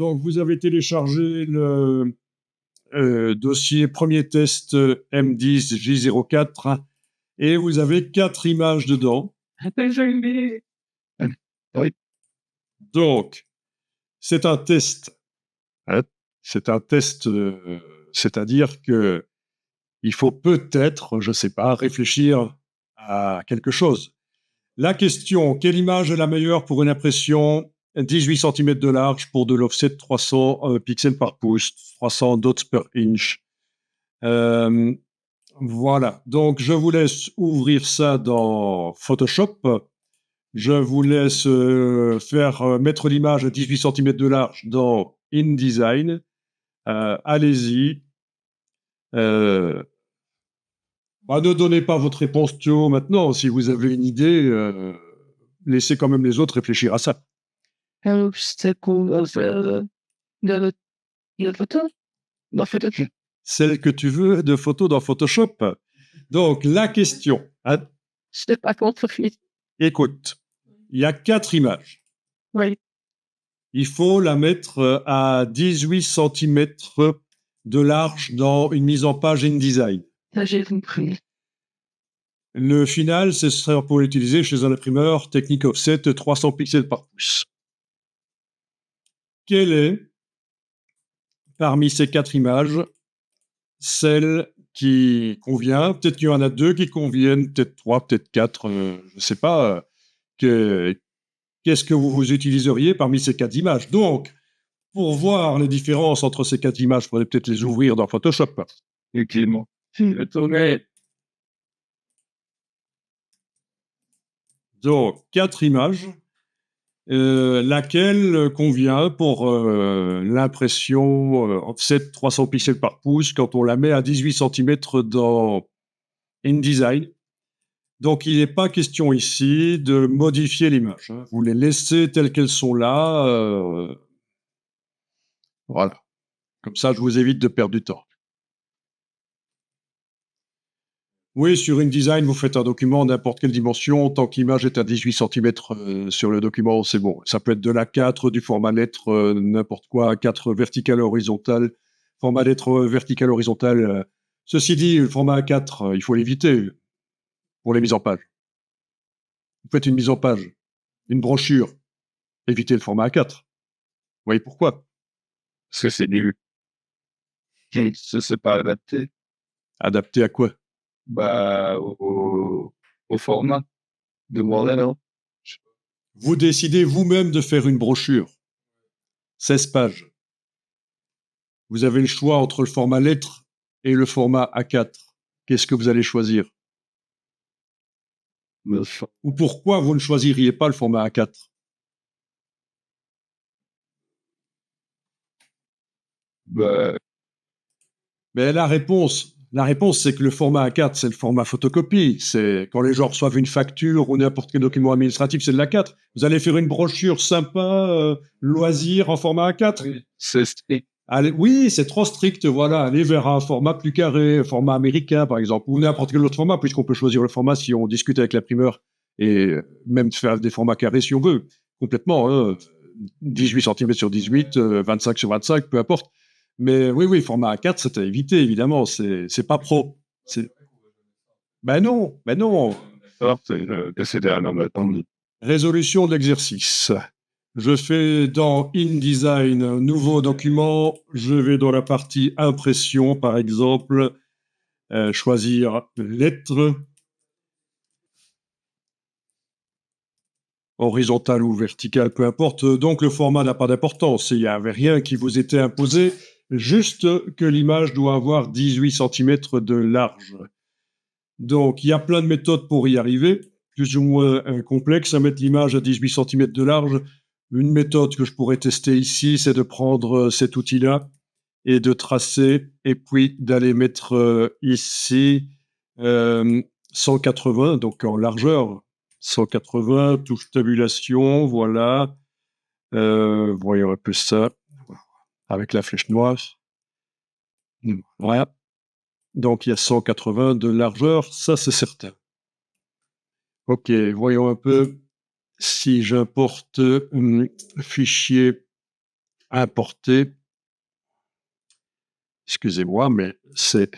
Donc, vous avez téléchargé le dossier premier test M10J04 et vous avez 4 images dedans. Oui. Donc, c'est un test. Hein, c'est un test, c'est-à-dire que il faut peut-être, je ne sais pas, réfléchir à quelque chose. La question, quelle image est la meilleure pour une impression 18 cm de large pour de l'offset 300 pixels par pouce, 300 dots per inch. Voilà, donc je vous laisse ouvrir ça dans Photoshop. Je vous laisse mettre l'image à 18 cm de large dans InDesign. Allez-y. Ne donnez pas votre réponse Théo maintenant. Si vous avez une idée, laissez quand même les autres réfléchir à ça. C'est cool. La photo? La photo. Celle que tu veux de photos dans Photoshop. Donc, la question, hein, Je n'ai pas compris. écoute, il y a 4 images. Oui. Il faut la mettre à 18 cm de large dans une mise en page InDesign. Ça, j'ai compris. Le final, ce sera pour l'utiliser chez un imprimeur Technic Offset 300 pixels par pouce. Quelle est, parmi ces 4 images, celle qui convient? Peut-être qu'il y en a 2 qui conviennent, peut-être 3, peut-être 4, je ne sais pas. Qu'est-ce que vous utiliseriez parmi ces 4 images? Donc, pour voir les différences entre ces 4 images, il faudrait peut-être les ouvrir dans Photoshop. Effectivement. Tourner. Donc, 4 images. Laquelle convient pour l'impression offset 300 pixels par pouce quand on la met à 18 cm dans InDesign. Donc, il n'est pas question ici de modifier l'image. Hein. Vous les laissez telles qu'elles sont là. Voilà. Comme ça, je vous évite de perdre du temps. Oui, sur InDesign, vous faites un document n'importe quelle dimension. Tant que l'image est à 18 cm sur le document, c'est bon. Ça peut être de l'A4, du format lettre, n'importe quoi, A4 vertical horizontal, format lettre vertical horizontal. Ceci dit, le format A4, il faut l'éviter pour les mises en page. Vous faites une mise en page, une brochure, évitez le format A4. Vous voyez pourquoi? Parce que c'est nul. Ça, c'est pas adapté. Adapté à quoi? Au format de modèle. Vous décidez vous-même de faire une brochure. 16 pages. Vous avez le choix entre le format lettre et le format A4. Qu'est-ce que vous allez choisir? Ou pourquoi vous ne choisiriez pas le format A4? Mais la réponse, c'est que le format A4, c'est le format photocopie. C'est quand les gens reçoivent une facture ou n'importe quel document administratif, c'est de l'A4. Vous allez faire une brochure sympa, loisir en format A4. Oui, c'est strict. Allez, oui, c'est trop strict, voilà. Allez vers un format plus carré, un format américain, par exemple, ou n'importe quel autre format, puisqu'on peut choisir le format si on discute avec l'imprimeur et même faire des formats carrés si on veut. Complètement, hein. 18 cm sur 18, 25 sur 25, peu importe. Mais oui, format A4, c'est à éviter, évidemment. C'est pas pro. Ben non. Résolution de l'exercice. Je fais dans InDesign un nouveau document. Je vais dans la partie impression, par exemple, choisir lettre, horizontale ou verticale, peu importe. Donc le format n'a pas d'importance. Il n'y avait rien qui vous était imposé, juste que l'image doit avoir 18 cm de large. Donc il y a plein de méthodes pour y arriver, plus ou moins complexes, à mettre l'image à 18 cm de large. Une méthode que je pourrais tester ici, c'est de prendre cet outil-là et de tracer, et puis d'aller mettre ici 180, donc en largeur, 180, touche tabulation, voilà. Voyons un peu ça, avec la flèche noire. Voilà. Donc il y a 180 de largeur, ça c'est certain. Ok, voyons un peu si j'importe fichier importer. Excusez-moi, mais c'est...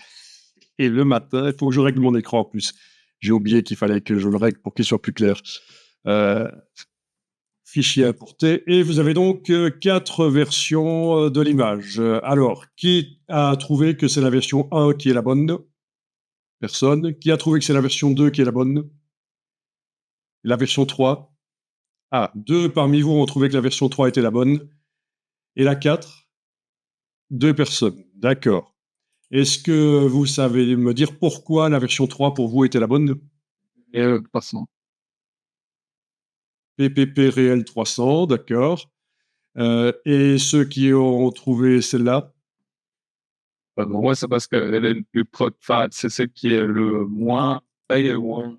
Et le matin, il faut que je règle mon écran en plus. J'ai oublié qu'il fallait que je le règle pour qu'il soit plus clair. Fichier importé. Et vous avez donc 4 versions de l'image. Alors, qui a trouvé que c'est la version 1 qui est la bonne? Personne. Qui a trouvé que c'est la version 2 qui est la bonne? La version 3? Ah, 2 parmi vous ont trouvé que la version 3 était la bonne. Et la 4? 2 personnes. D'accord. Est-ce que vous savez me dire pourquoi la version 3 pour vous était la bonne? Et passant. PPP réel 300, d'accord. Et ceux qui ont trouvé celle-là? Pour moi, c'est parce qu'elle est le plus proche. Enfin, c'est celle qui est le moins payé, moins.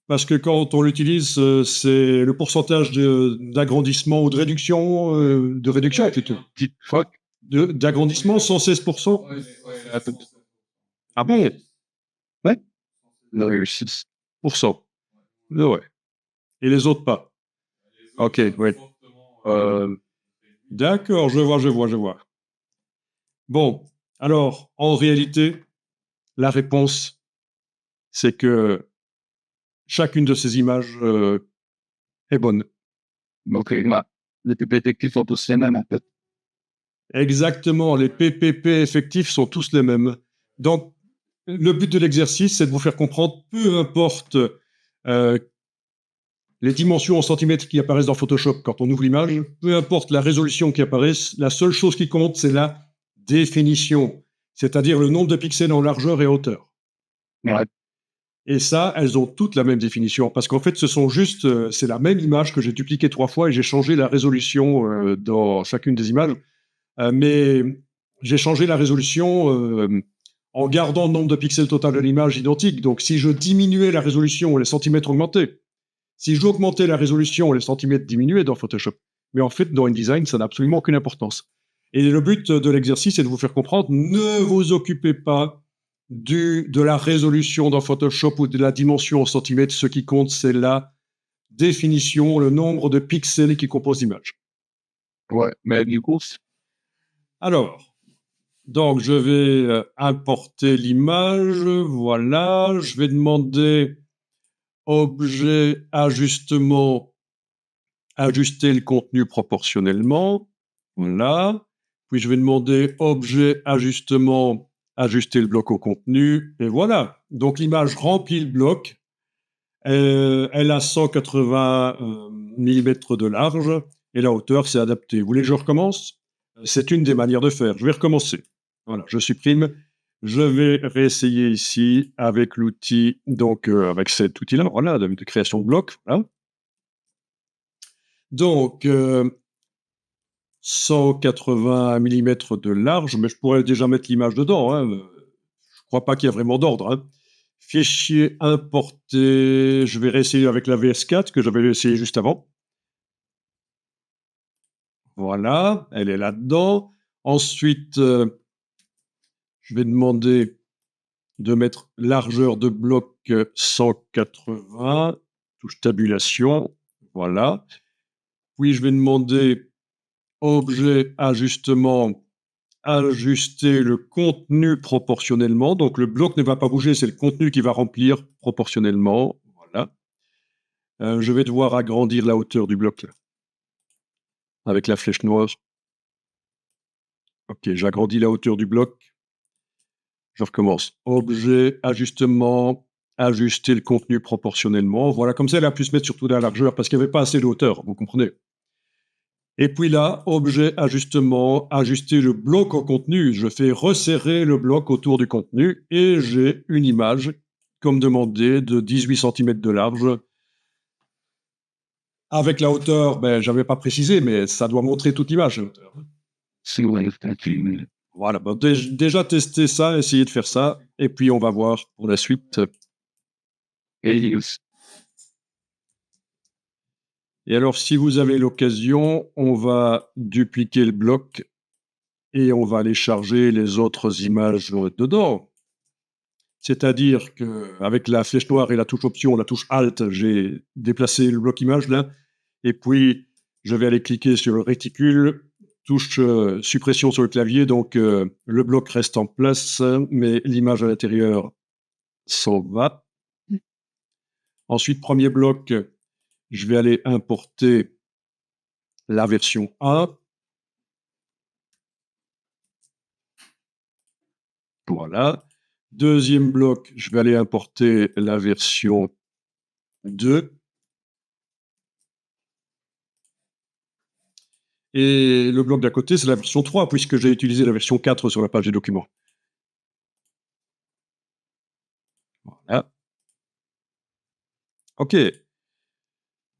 Parce que quand on l'utilise, c'est le pourcentage d'agrandissement ou de réduction plutôt. Petite fois. D'agrandissement, 116%. Attends. Ah bon? Ouais, Le réussite. pourcent. Ouais. Et les autres pas. Ok, ouais. D'accord, je vois. Bon, alors, en réalité, la réponse, c'est que chacune de ces images est bonne. Donc, les PPT qui sont tous les mêmes, en fait. Exactement, les PPP effectifs sont tous les mêmes. Donc, le but de l'exercice, c'est de vous faire comprendre, peu importe les dimensions en centimètres qui apparaissent dans Photoshop quand on ouvre l'image, peu importe la résolution qui apparaisse, la seule chose qui compte, c'est la définition, c'est-à-dire le nombre de pixels en largeur et hauteur. Ouais. Et ça, elles ont toutes la même définition, parce qu'en fait, c'est la même image que j'ai dupliquée 3 fois et j'ai changé la résolution dans chacune des images. Mais j'ai changé la résolution en gardant le nombre de pixels total de l'image identique. Donc, si je diminuais la résolution, les centimètres augmentaient. Si j'augmentais la résolution, les centimètres diminuaient dans Photoshop. Mais en fait, dans InDesign, ça n'a absolument aucune importance. Et le but de l'exercice est de vous faire comprendre, ne vous occupez pas de la résolution dans Photoshop ou de la dimension en centimètres. Ce qui compte, c'est la définition, le nombre de pixels qui composent l'image. Ouais, mais du coup, Alors, donc je vais importer l'image, voilà, je vais demander objet ajustement, ajuster le contenu proportionnellement, voilà, puis je vais demander objet ajustement, ajuster le bloc au contenu, et voilà, donc l'image remplit le bloc, elle a 180 mm de large, et la hauteur c'est adapté. Vous voulez que je recommence? C'est une des manières de faire. Je vais recommencer. Voilà, je supprime. Je vais réessayer ici avec l'outil, donc avec cet outil-là, voilà, de création de blocs. Voilà. Donc, 180 mm de large, mais je pourrais déjà mettre l'image dedans. Hein. Je ne crois pas qu'il y a vraiment d'ordre. Hein. Fichier importé, je vais réessayer avec la VS4 que j'avais essayé juste avant. Voilà, elle est là-dedans. Ensuite, je vais demander de mettre largeur de bloc 180, touche tabulation, voilà. Puis je vais demander objet ajustement, ajuster le contenu proportionnellement. Donc le bloc ne va pas bouger, c'est le contenu qui va remplir proportionnellement, voilà. Je vais devoir agrandir la hauteur du bloc là, avec la flèche noire. Ok, j'agrandis la hauteur du bloc. Je recommence. Objet, ajustement, ajuster le contenu proportionnellement. Voilà, comme ça, elle a pu se mettre surtout la largeur parce qu'il n'y avait pas assez de hauteur, vous comprenez. Et puis là, objet, ajustement, ajuster le bloc au contenu. Je fais resserrer le bloc autour du contenu et j'ai une image, comme demandé, de 18 cm de large. Avec la hauteur, ben, j'avais pas précisé, mais ça doit montrer toute l'image, la hauteur. c'est vrai, Voilà, bon, déjà tester ça, essayer de faire ça, et puis on va voir pour la suite. et Et alors, si vous avez l'occasion, on va dupliquer le bloc et on va aller charger les autres images dedans. C'est-à-dire qu'avec la flèche noire et la touche option, la touche Alt, j'ai déplacé le bloc image là, et puis je vais aller cliquer sur le réticule, touche suppression sur le clavier, donc le bloc reste en place, mais l'image à l'intérieur s'en va. Ensuite, premier bloc, je vais aller importer la version 1. Voilà. Deuxième bloc, je vais aller importer la version 2. Et le bloc d'à côté, c'est la version 3, puisque j'ai utilisé la version 4 sur la page des documents. Voilà. OK.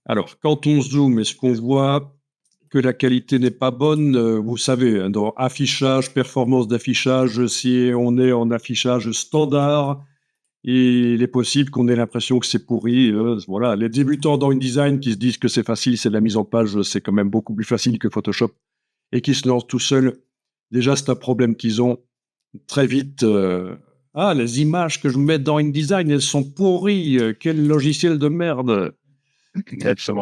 Alors, quand on zoome, est-ce qu'on voit que la qualité n'est pas bonne? Vous savez, hein, dans affichage, performance d'affichage, si on est en affichage standard, il est possible qu'on ait l'impression que c'est pourri. Voilà, les débutants dans InDesign qui se disent que c'est facile, c'est de la mise en page, c'est quand même beaucoup plus facile que Photoshop, et qui se lancent tout seuls. Déjà, c'est un problème qu'ils ont très vite. Ah, les images que je mets dans InDesign, elles sont pourries. Quel logiciel de merde.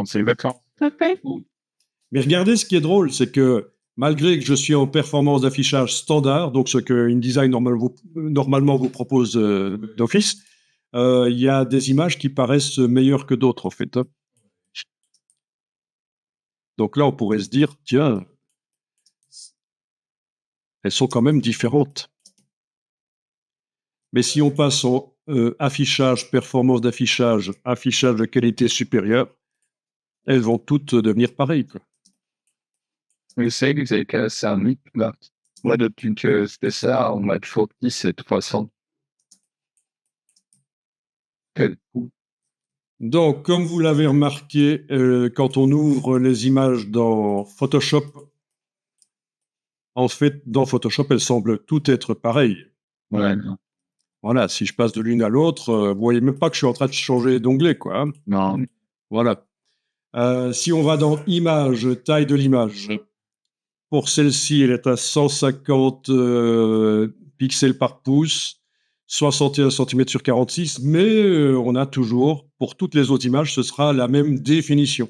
C'est d'accord. Mais regardez, ce qui est drôle, c'est que malgré que je suis en performance d'affichage standard, donc ce que InDesign normalement vous propose d'office, il y a des images qui paraissent meilleures que d'autres, en fait. Hein. Donc là, on pourrait se dire, tiens, elles sont quand même différentes. Mais si on passe en affichage, performance d'affichage, affichage de qualité supérieure, elles vont toutes devenir pareilles, quoi. Mais c'est que c'est cassé un mythe, là. Moi, depuis que c'était ça, on m'a toujours dit c'est 300. Donc, comme vous l'avez remarqué, quand on ouvre les images dans Photoshop, en fait, dans Photoshop, elles semblent toutes être pareilles. Ouais, Voilà, si je passe de l'une à l'autre, vous voyez même pas que je suis en train de changer d'onglet, quoi. Hein. non. Voilà. Si on va dans Images, taille de l'image, pour celle-ci, elle est à 150 pixels par pouce, 61 cm sur 46, mais on a toujours, pour toutes les autres images, ce sera la même définition.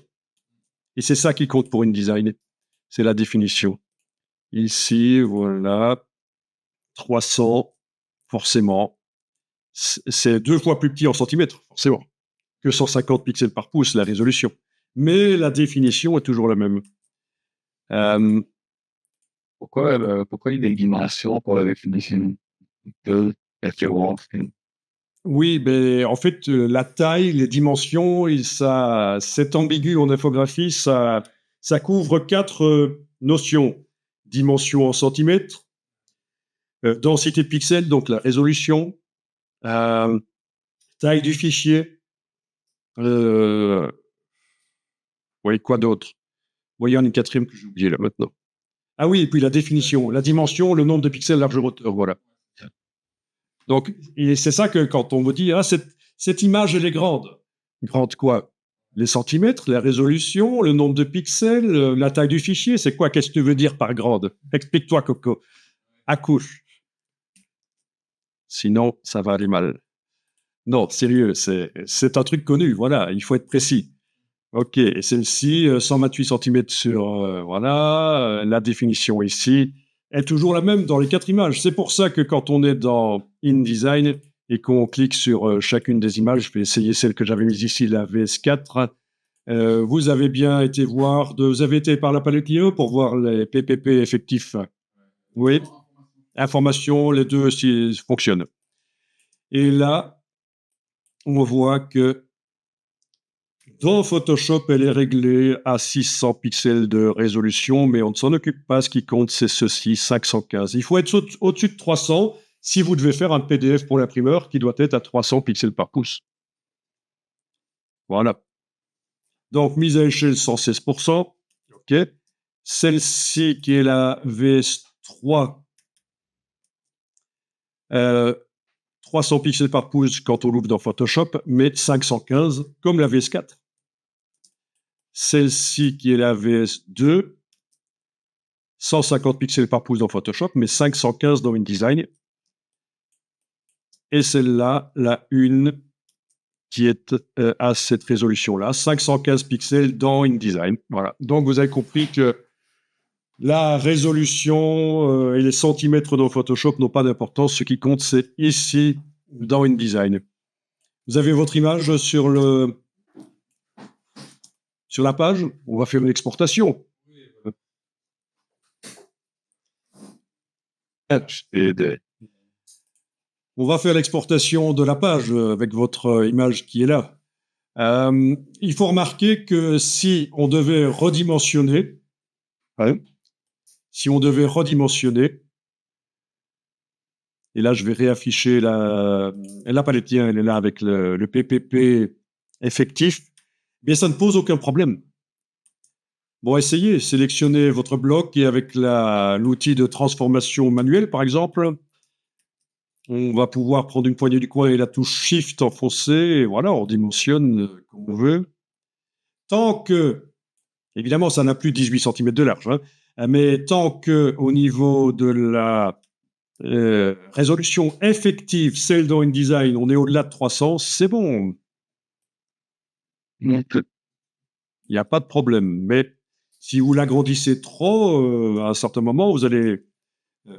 Et c'est ça qui compte pour InDesign, c'est la définition. Ici, voilà, 300, forcément. C'est 2 fois plus petit en centimètres, forcément, que 150 pixels par pouce, la résolution. Mais la définition est toujours la même. Pourquoi il y a des dimensions pour la définition de référence? Oui, ben, en fait, la taille, les dimensions, c'est ambigu en infographie, ça couvre 4 notions. Dimension en centimètres, densité de pixels, donc la résolution, taille du fichier, oui, quoi d'autre? Oui, il y en a une quatrième que j'ai oubliée là maintenant. Ah oui, et puis la définition, la dimension, le nombre de pixels, largeur, hauteur, voilà. Donc, et c'est ça que quand on me dit, ah, cette image, elle est grande. Grande quoi? Les centimètres, la résolution, le nombre de pixels, la taille du fichier, c'est quoi? Qu'est-ce que tu veux dire par grande? Explique-toi, Coco. Accouche. Sinon, ça va aller mal. Non, sérieux, c'est un truc connu, voilà, il faut être précis. Ok, et celle-ci, 128 cm sur, voilà, la définition ici est toujours la même dans les 4 images. C'est pour ça que quand on est dans InDesign et qu'on clique sur chacune des images, je vais essayer celle que j'avais mise ici, la VS4, vous avez bien été vous avez été par la palette IE pour voir les PPP effectifs. Oui, information, les deux fonctionnent. Et là, on voit que dans Photoshop, elle est réglée à 600 pixels de résolution, mais on ne s'en occupe pas. Ce qui compte, c'est ceci, 515. Il faut être au-dessus de 300 si vous devez faire un PDF pour l'imprimeur qui doit être à 300 pixels par pouce. Voilà. Donc, mise à échelle 116%. OK. Celle-ci, qui est la VS3, 300 pixels par pouce quand on l'ouvre dans Photoshop, mais 515 comme la VS4. Celle-ci qui est la VS2, 150 pixels par pouce dans Photoshop, mais 515 dans InDesign. Et celle-là, la 1, qui est à cette résolution-là, 515 pixels dans InDesign. Voilà. Donc, vous avez compris que La résolution et les centimètres dans Photoshop n'ont pas d'importance. Ce qui compte, c'est ici, dans InDesign. Vous avez votre image sur la page. On va faire une exportation. On va faire l'exportation de la page avec votre image qui est là. Il faut remarquer que si on devait redimensionner, et là je vais réafficher la palette, elle est là avec le PPP effectif, mais ça ne pose aucun problème. Bon, essayez, sélectionnez votre bloc et avec l'outil de transformation manuelle, par exemple, on va pouvoir prendre une poignée du coin et la touche Shift enfoncée, et voilà, on dimensionne comme on veut. Tant que, évidemment, ça n'a plus 18 cm de large, mais tant que au niveau de la résolution effective, celle dans InDesign, on est au-delà de 300, c'est bon. Il n'y a pas de problème. Mais si vous l'agrandissez trop, à un certain moment, vous allez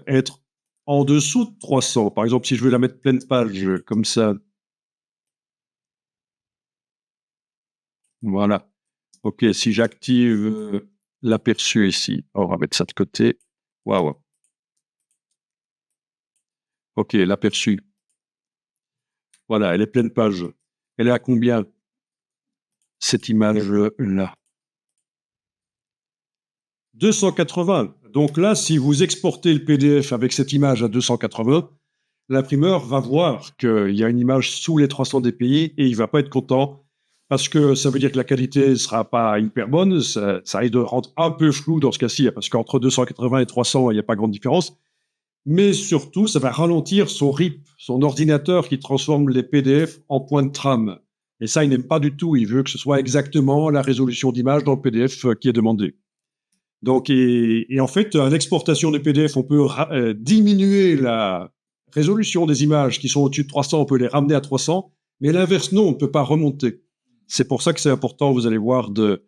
être en dessous de 300. Par exemple, si je veux la mettre pleine page, comme ça. Voilà. OK, si j'active l'aperçu ici, on va mettre ça de côté. Waouh. OK, l'aperçu. Voilà, elle est pleine page. Elle est à combien, cette image-là? 280. Donc là, si vous exportez le PDF avec cette image à 280, l'imprimeur va voir qu'il y a une image sous les 300 dpi et il ne va pas être content parce que ça veut dire que la qualité ne sera pas hyper bonne. Ça risque de rendre un peu flou dans ce cas-ci, parce qu'entre 280 et 300, il n'y a pas grande différence. Mais surtout, ça va ralentir son RIP, son ordinateur qui transforme les PDF en points de trame. Et ça, il n'aime pas du tout. Il veut que ce soit exactement la résolution d'image dans le PDF qui est demandé. Donc, et en fait, à l'exportation de PDF, on peut diminuer la résolution des images qui sont au-dessus de 300, on peut les ramener à 300, mais l'inverse, non, on ne peut pas remonter. C'est pour ça que c'est important, vous allez voir, que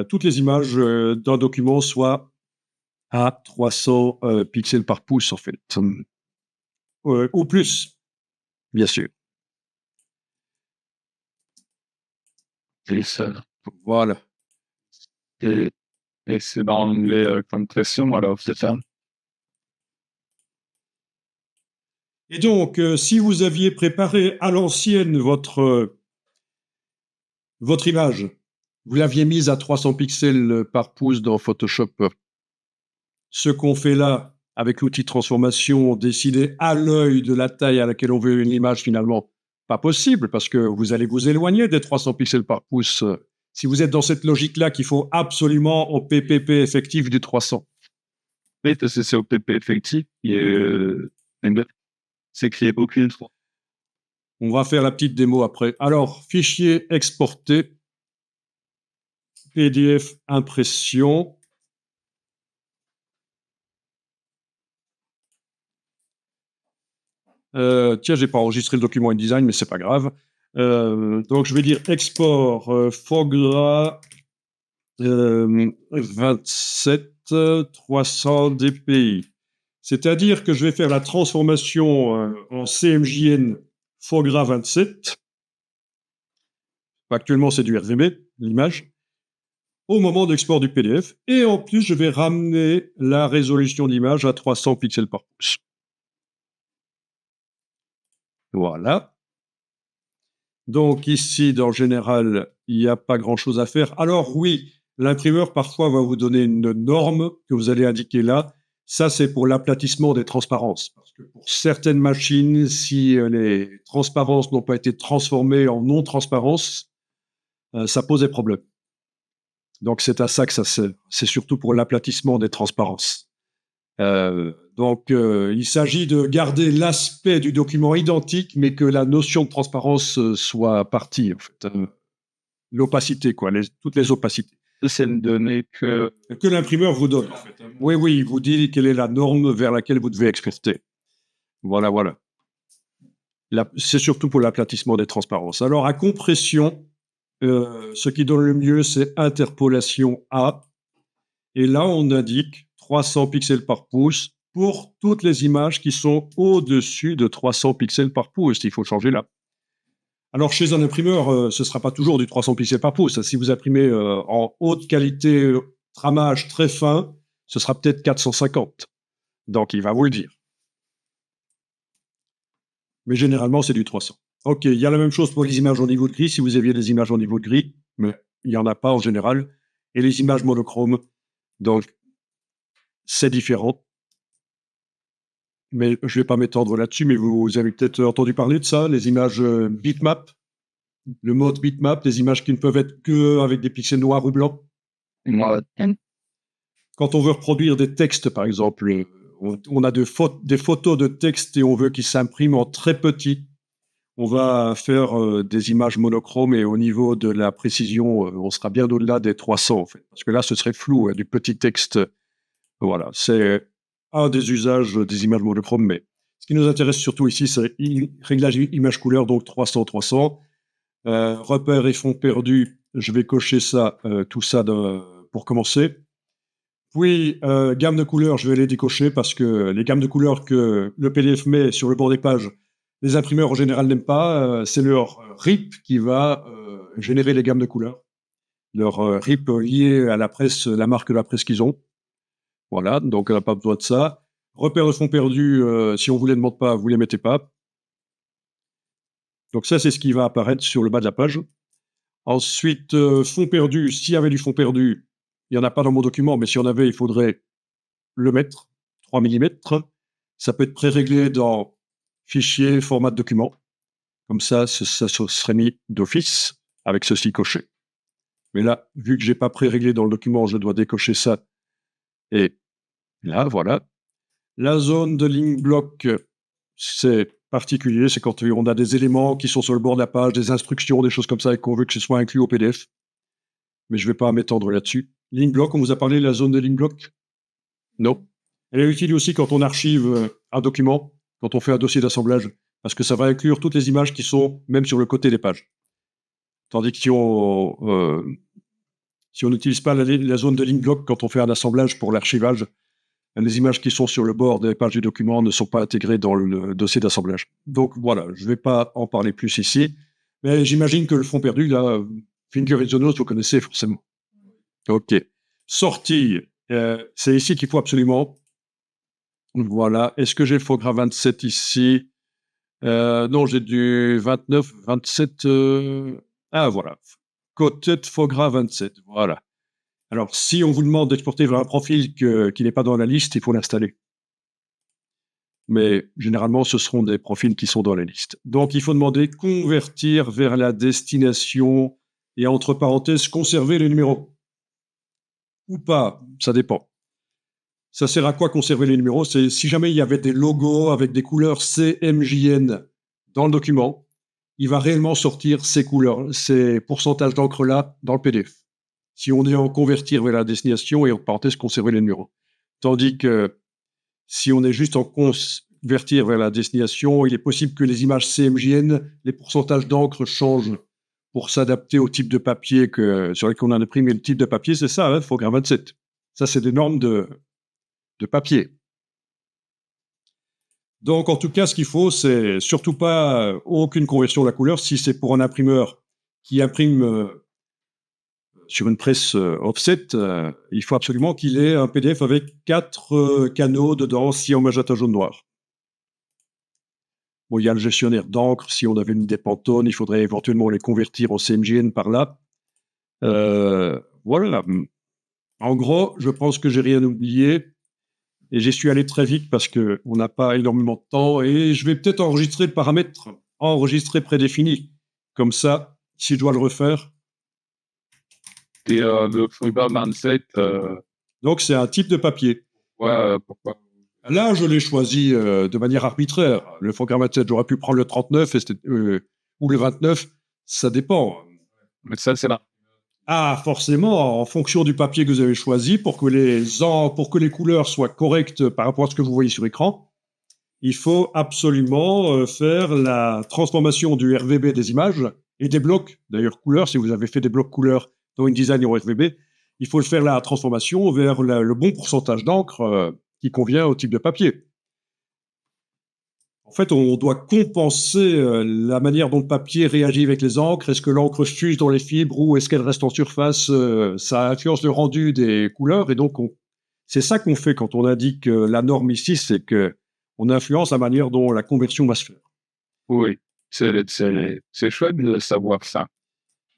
toutes les images d'un document soient à 300 pixels par pouce, en fait. Ou plus, bien sûr. Et ça. Voilà. Et c'est dans l'onglet compression, alors c'est ça. Et donc, si vous aviez préparé à l'ancienne votre image, vous l'aviez mise à 300 pixels par pouce dans Photoshop, ce qu'on fait là, avec l'outil de transformation, décider à l'œil de la taille à laquelle on veut une image, finalement, pas possible, parce que vous allez vous éloigner des 300 pixels par pouce. Si vous êtes dans cette logique-là qu'il faut absolument au PPP effectif du 300. Oui, parce que c'est au PPP effectif qui est c'est créé aucune fois. On va faire la petite démo après. Alors, fichier exporté, PDF impression. Tiens, j'ai pas enregistré le document InDesign, mais c'est pas grave. Donc, je vais dire export Fogra 27 300 dpi. C'est-à-dire que je vais faire la transformation en CMJN Fogra 27. Actuellement, c'est du RGB, l'image, au moment d'export du PDF. Et en plus, je vais ramener la résolution d'image à 300 pixels par pouce. Voilà. Donc ici, dans général, il n'y a pas grand-chose à faire. Alors oui, l'imprimeur parfois va vous donner une norme que vous allez indiquer là. Ça, c'est pour l'aplatissement des transparences. Parce que pour certaines machines, si les transparences n'ont pas été transformées en non-transparence, ça pose des problèmes. Donc c'est à ça que ça sert. C'est surtout pour l'aplatissement des transparences. Donc, il s'agit de garder l'aspect du document identique, mais que la notion de transparence soit partie, en fait. L'opacité, quoi, toutes les opacités. C'est une donnée que l'imprimeur vous donne, en fait. Oui, il vous dit quelle est la norme vers laquelle vous devez exporter. Voilà. C'est surtout pour l'aplatissement des transparences. Alors, à compression, ce qui donne le mieux, c'est interpolation A. Et là, on indique 300 pixels par pouce pour toutes les images qui sont au-dessus de 300 pixels par pouce. Il faut changer là. Alors, chez un imprimeur, ce ne sera pas toujours du 300 pixels par pouce. Si vous imprimez en haute qualité, tramage très fin, ce sera peut-être 450. Donc, il va vous le dire. Mais généralement, c'est du 300. OK, il y a la même chose pour les images en niveau de gris, si vous aviez des images en niveau de gris, mais il n'y en a pas en général. Et les images monochromes, donc, c'est différent. Mais je ne vais pas m'étendre là-dessus, mais vous avez peut-être entendu parler de ça, les images bitmap, le mode bitmap, des images qui ne peuvent être qu'avec des pixels noirs ou blancs. Moi, Quand on veut reproduire des textes, par exemple, on a des photos de texte et on veut qu'ils s'impriment en très petit, on va faire des images monochromes et au niveau de la précision, on sera bien au-delà des 300, en fait. Parce que là, ce serait flou, hein, du petit texte. Voilà, c'est un des usages des images monochromes, mais ce qui nous intéresse surtout ici, c'est réglage image-couleur, donc 300-300. Repères et fonds perdus, je vais cocher ça, tout ça pour commencer. Puis, gamme de couleurs, je vais les décocher parce que les gammes de couleurs que le PDF met sur le bord des pages, les imprimeurs en général n'aiment pas. C'est leur RIP qui va générer les gammes de couleurs. Leur RIP lié à la presse, la marque de la presse qu'ils ont. Voilà, donc on n'a pas besoin de ça. Repères de fonds perdus, si on ne vous les demande pas, vous ne les mettez pas. Donc ça, c'est ce qui va apparaître sur le bas de la page. Ensuite, fond perdu, s'il y avait du fond perdu, il n'y en a pas dans mon document, mais s'il y en avait, il faudrait le mettre, 3 mm. Ça peut être pré-réglé dans fichier, format de document. Comme ça serait mis d'office avec ceci coché. Mais là, vu que je n'ai pas pré-réglé dans le document, je dois décocher ça. Et là, voilà. La zone de ligne bloc, c'est particulier. C'est quand on a des éléments qui sont sur le bord de la page, des instructions, des choses comme ça, et qu'on veut que ce soit inclus au PDF. Mais je ne vais pas m'étendre là-dessus. Ligne bloc, on vous a parlé de la zone de ligne bloc? Non. Elle est utile aussi quand on archive un document, quand on fait un dossier d'assemblage, parce que ça va inclure toutes les images qui sont même sur le côté des pages. Tandis que si on n'utilise pas la zone de ligne bloc quand on fait un assemblage pour l'archivage, les images qui sont sur le bord des pages du document ne sont pas intégrées dans le dossier d'assemblage. Donc voilà, je ne vais pas en parler plus ici, mais j'imagine que le fond perdu, là, Finger is the Nose, vous connaissez forcément. OK. Sortie, c'est ici qu'il faut absolument. Voilà. Est-ce que j'ai le Fogra 27 ici? Non, j'ai du 29, 27. Ah, voilà. Côté de Fogra 27. Voilà. Alors, si on vous demande d'exporter vers un profil qui n'est pas dans la liste, il faut l'installer. Mais généralement, ce seront des profils qui sont dans la liste. Donc, il faut demander convertir vers la destination et entre parenthèses, conserver les numéros. Ou pas, ça dépend. Ça sert à quoi conserver les numéros? C'est si jamais il y avait des logos avec des couleurs CMJN dans le document, il va réellement sortir ces couleurs, ces pourcentages d'encre-là dans le PDF. Si on est en convertir vers la destination et en parenthèse conserver les numéros. Tandis que si on est juste en convertir vers la destination, il est possible que les images CMJN, les pourcentages d'encre changent pour s'adapter au type de papier sur lequel on a imprimé. Le type de papier, c'est ça, hein, Fogra 27. Ça, c'est des normes de papier. Donc, en tout cas, ce qu'il faut, c'est surtout pas aucune conversion de la couleur. Si c'est pour un imprimeur qui imprime sur une presse offset, il faut absolument qu'il ait un PDF avec 4 canaux dedans, cyan, magenta, jaune, noir. Bon, il y a le gestionnaire d'encre. Si on avait mis des Pantone, il faudrait éventuellement les convertir en CMJN par là. Voilà. En gros, je pense que j'ai rien oublié. Et j'y suis allé très vite parce qu'on n'a pas énormément de temps. Et je vais peut-être enregistrer le paramètre, enregistrer prédéfini. Comme ça, si je dois le refaire. Et le Fogra 27, Donc, c'est un type de papier. ouais, pourquoi? Là, je l'ai choisi de manière arbitraire. Le Fogra 27, j'aurais pu prendre le 39 ou le 29. Ça dépend. Mais ça, c'est là. Ah, forcément, en fonction du papier que vous avez choisi, pour que les couleurs soient correctes par rapport à ce que vous voyez sur écran, il faut absolument faire la transformation du RVB des images et des blocs, d'ailleurs couleurs, si vous avez fait des blocs couleurs dans InDesign ou RVB, il faut faire la transformation vers le bon pourcentage d'encre qui convient au type de papier. En fait, on doit compenser la manière dont le papier réagit avec les encres. Est-ce que l'encre fuse dans les fibres ou est-ce qu'elle reste en surface? Ça influence le rendu des couleurs et donc c'est ça qu'on fait quand on indique la norme ici, c'est qu'on influence la manière dont la conversion va se faire. Oui, c'est chouette de savoir ça.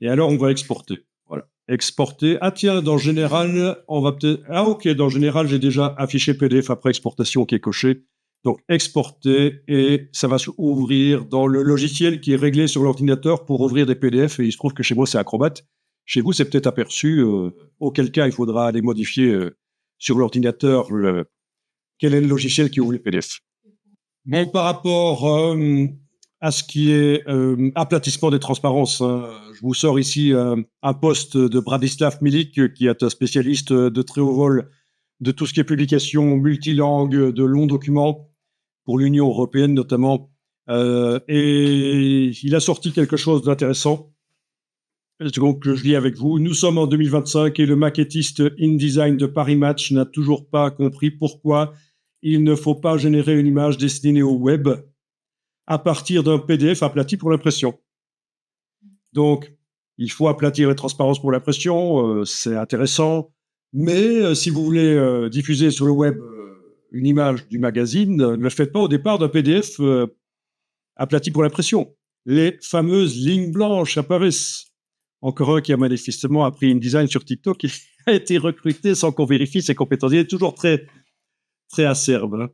Et alors, on va exporter. Voilà. Exporter. Ah tiens, dans Général, on va peut-être... Ah ok, dans Général, j'ai déjà affiché PDF après exportation qui est coché. Donc, exporter et ça va s'ouvrir dans le logiciel qui est réglé sur l'ordinateur pour ouvrir des PDF. Et il se trouve que chez moi, c'est Acrobat. Chez vous, c'est peut-être aperçu. Auquel cas, il faudra aller modifier sur l'ordinateur quel est le logiciel qui ouvre les PDF. Bon, par rapport à ce qui est aplatissement des transparences, je vous sors ici un post de Bradislav Milik, qui est un spécialiste de très haut vol de tout ce qui est publication multilangue, de longs documents, pour l'Union européenne notamment. Et il a sorti quelque chose d'intéressant. Donc, je lis avec vous. Nous sommes en 2025 et le maquettiste InDesign de Paris Match n'a toujours pas compris pourquoi il ne faut pas générer une image destinée au web à partir d'un PDF aplati pour l'impression. Donc, il faut aplatir les transparences pour l'impression, c'est intéressant. Mais si vous voulez diffuser sur le web une image du magazine, ne le faites pas au départ d'un PDF aplati pour l'impression. Les fameuses lignes blanches apparaissent. Encore un qui a manifestement appris InDesign sur TikTok, il a été recruté sans qu'on vérifie ses compétences. Il est toujours très, très acerbe.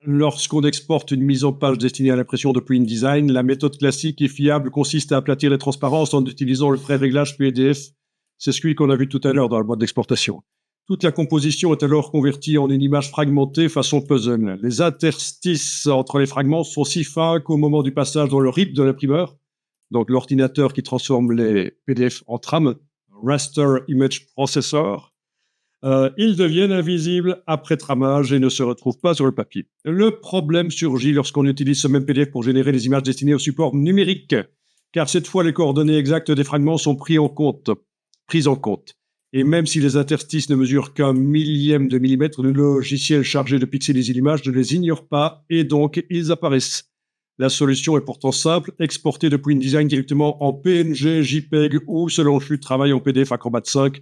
Lorsqu'on exporte une mise en page destinée à l'impression depuis InDesign, la méthode classique et fiable consiste à aplatir les transparences en utilisant le pré-réglage PDF. C'est celui qu'on a vu tout à l'heure dans la boîte d'exportation. Toute la composition est alors convertie en une image fragmentée façon puzzle. Les interstices entre les fragments sont si fins qu'au moment du passage dans le RIP de l'imprimeur, donc l'ordinateur qui transforme les PDF en RAM, Raster Image Processor, ils deviennent invisibles après tramage et ne se retrouvent pas sur le papier. Le problème surgit lorsqu'on utilise ce même PDF pour générer des images destinées au support numérique, car cette fois les coordonnées exactes des fragments sont prises en compte. Et même si les interstices ne mesurent qu'un millième de millimètre, le logiciel chargé de pixeliser l'image ne les ignore pas et donc ils apparaissent. La solution est pourtant simple, exporter depuis InDesign directement en PNG, JPEG ou selon le flux de travail en PDF Acrobat 5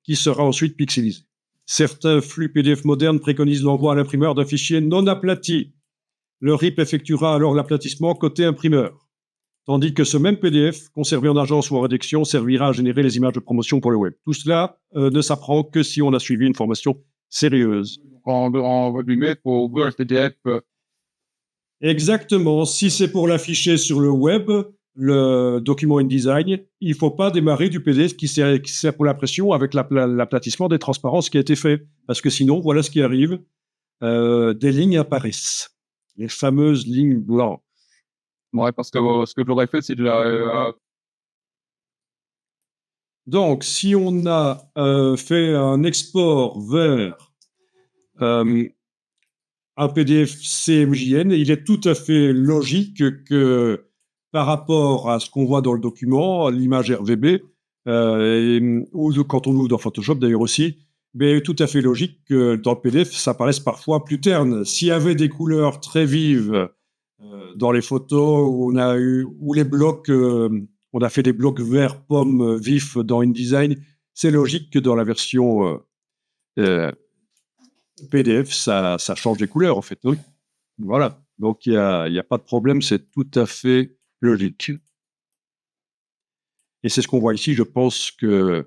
qui sera ensuite pixelisé. Certains flux PDF modernes préconisent l'envoi à l'imprimeur d'un fichier non aplati. Le RIP effectuera alors l'aplatissement côté imprimeur. Tandis que ce même PDF, conservé en agence ou en rédaction, servira à générer les images de promotion pour le web. Tout cela ne s'apprend que si on a suivi une formation sérieuse. On va lui mettre pour ouvrir le PDF. Exactement. Si c'est pour l'afficher sur le web, le document InDesign, il ne faut pas démarrer du PDF qui sert pour l'impression avec l'aplatissement des transparences qui a été fait. Parce que sinon, voilà ce qui arrive. Des lignes apparaissent. Les fameuses lignes blanches. Ouais, parce que ce que j'aurais fait, c'est de la... Donc, si on a fait un export vers un PDF CMJN, il est tout à fait logique que par rapport à ce qu'on voit dans le document, l'image RVB, ou quand on ouvre dans Photoshop d'ailleurs aussi, mais tout à fait logique que dans le PDF, ça paraisse parfois plus terne. S'il y avait des couleurs très vives dans les photos où les blocs, on a fait des blocs vert pomme vifs dans InDesign, c'est logique que dans la version PDF, ça change les couleurs en fait. Oui. Voilà. Donc il y a pas de problème, c'est tout à fait logique. Et c'est ce qu'on voit ici. Je pense que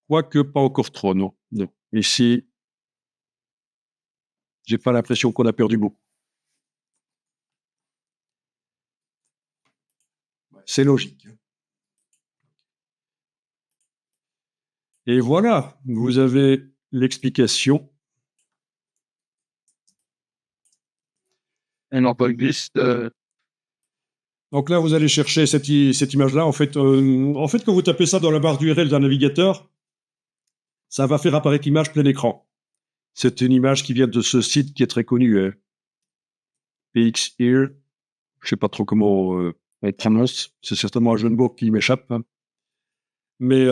quoique pas encore trop, non. Ici, j'ai pas l'impression qu'on a perdu beaucoup. C'est logique. Et voilà, vous avez l'explication. un emploi de liste. Donc là, vous allez chercher cette image-là. En fait, quand vous tapez ça dans la barre d'URL d'un navigateur, ça va faire apparaître l'image plein écran. C'est une image qui vient de ce site qui est très connu, PXHere. Je sais pas trop comment être prononce. C'est certainement un jeu de mots qui m'échappe, hein. Mais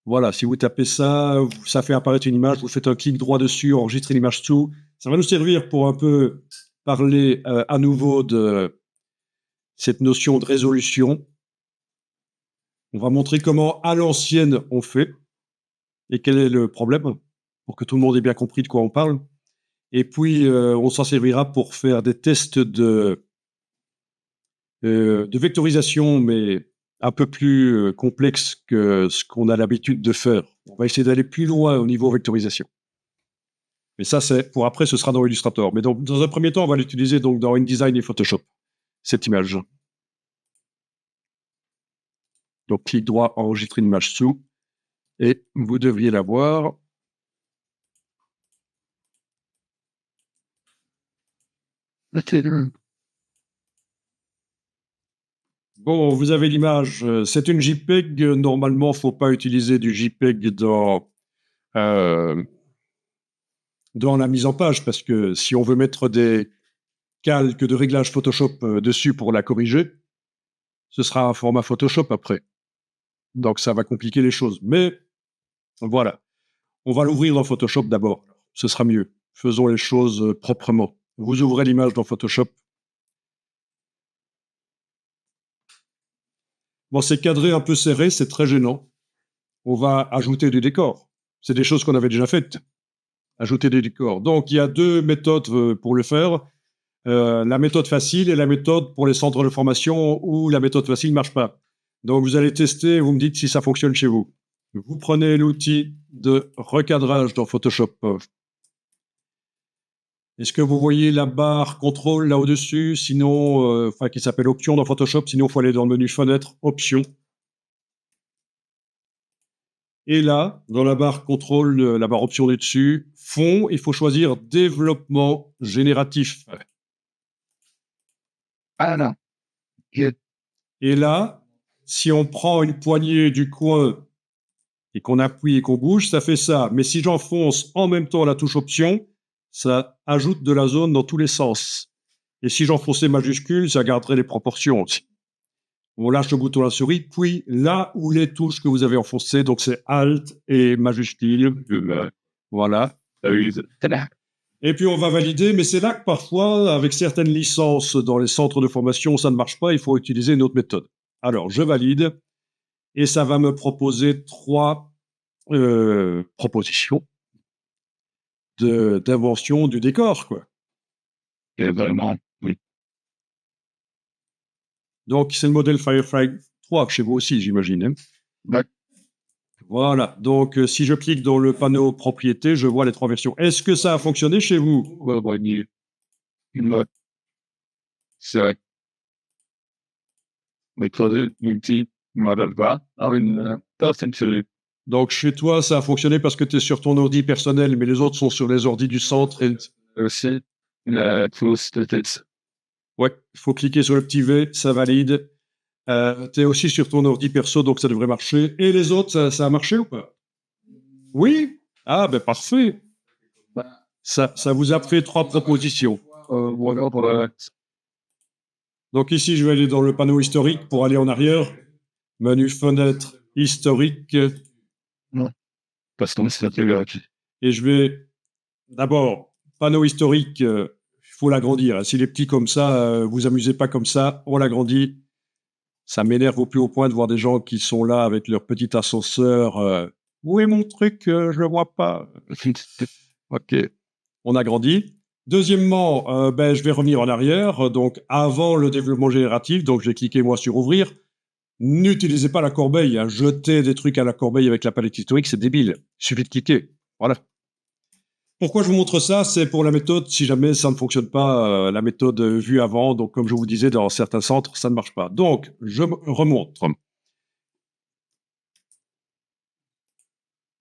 voilà, si vous tapez ça, ça fait apparaître une image, vous faites un clic droit dessus, enregistrez l'image sous. Ça va nous servir pour un peu parler à nouveau de cette notion de résolution. On va montrer comment, à l'ancienne, on fait et quel est le problème pour que tout le monde ait bien compris de quoi on parle. Et puis, on s'en servira pour faire des tests de vectorisation, mais un peu plus complexes que ce qu'on a l'habitude de faire. On va essayer d'aller plus loin au niveau vectorisation. Mais ça, c'est pour après, ce sera dans Illustrator. Mais dans un premier temps, on va l'utiliser donc dans InDesign et Photoshop, cette image. Donc, clic droit, enregistrer une image sous, et vous devriez la voir. Bon, vous avez l'image. C'est une JPEG. Normalement, il ne faut pas utiliser du JPEG euh, dans la mise en page, parce que si on veut mettre des calques de réglage Photoshop dessus pour la corriger, ce sera un format Photoshop après. Donc, ça va compliquer les choses. Mais voilà, on va l'ouvrir dans Photoshop d'abord. Ce sera mieux. Faisons les choses proprement. Vous ouvrez l'image dans Photoshop. Bon, c'est cadré un peu serré, c'est très gênant. On va ajouter du décor. C'est des choses qu'on avait déjà faites. Ajouter des décors. Donc, il y a deux méthodes pour le faire. La méthode facile et la méthode pour les centres de formation où la méthode facile ne marche pas. Donc, vous allez tester et vous me dites si ça fonctionne chez vous. Vous prenez l'outil de recadrage dans Photoshop. Est-ce que vous voyez la barre contrôle là au-dessus? Sinon, qui s'appelle option dans Photoshop. Sinon, il faut aller dans le menu fenêtre, option. Et là, dans la barre contrôle, la barre option du dessus, fond, il faut choisir développement génératif. Ah non. Et là, si on prend une poignée du coin et qu'on appuie et qu'on bouge, ça fait ça. Mais si j'enfonce en même temps la touche option, ça ajoute de la zone dans tous les sens. Et si j'enfonçais majuscule, ça garderait les proportions aussi. On lâche le bouton à la souris, puis là où les touches que vous avez enfoncées, donc c'est Alt et majuscule. Voilà. Et puis on va valider, mais c'est là que parfois, avec certaines licences dans les centres de formation, ça ne marche pas, il faut utiliser une autre méthode. Alors, je valide, et ça va me proposer trois propositions d'invention du décor, quoi. Vraiment, oui. Donc, c'est le modèle Firefly 3 chez vous aussi, j'imagine, hein. Ouais. Voilà. Donc, si je clique dans le panneau propriété, je vois les trois versions. Est-ce que ça a fonctionné chez vous? Ouais. C'est vrai. Méthode multi, modèle va. Ah, une personne sur les. Donc, chez toi, ça a fonctionné parce que tu es sur ton ordi personnel, mais les autres sont sur les ordis du centre. Et... Aussi, la close de tête. Ouais, il faut cliquer sur le petit V, ça valide. Tu es aussi sur ton ordi perso, donc ça devrait marcher. Et les autres, ça a marché ou pas? Oui? Ah, ben parfait. Ça vous a fait trois propositions. Voilà pour la. Donc ici, je vais aller dans le panneau historique pour aller en arrière. Menu fenêtre historique. Non. Parce qu'on s'est fait le. Et je vais d'abord, panneau historique, il faut l'agrandir. S'il est petit comme ça, vous amusez pas comme ça, on l'agrandit. Ça m'énerve au plus haut point de voir des gens qui sont là avec leur petit ascenseur. Où est mon truc? Je le vois pas. Ok, on agrandit. Deuxièmement, je vais revenir en arrière. Donc, avant le développement génératif, donc je vais cliquer moi sur ouvrir. N'utilisez pas la corbeille, hein. Jeter des trucs à la corbeille avec la palette historique, c'est débile. Il suffit de cliquer. Voilà. Pourquoi je vous montre ça? C'est pour la méthode, si jamais ça ne fonctionne pas, la méthode vue avant. Donc, comme je vous disais, dans certains centres, ça ne marche pas. Donc, je remonte.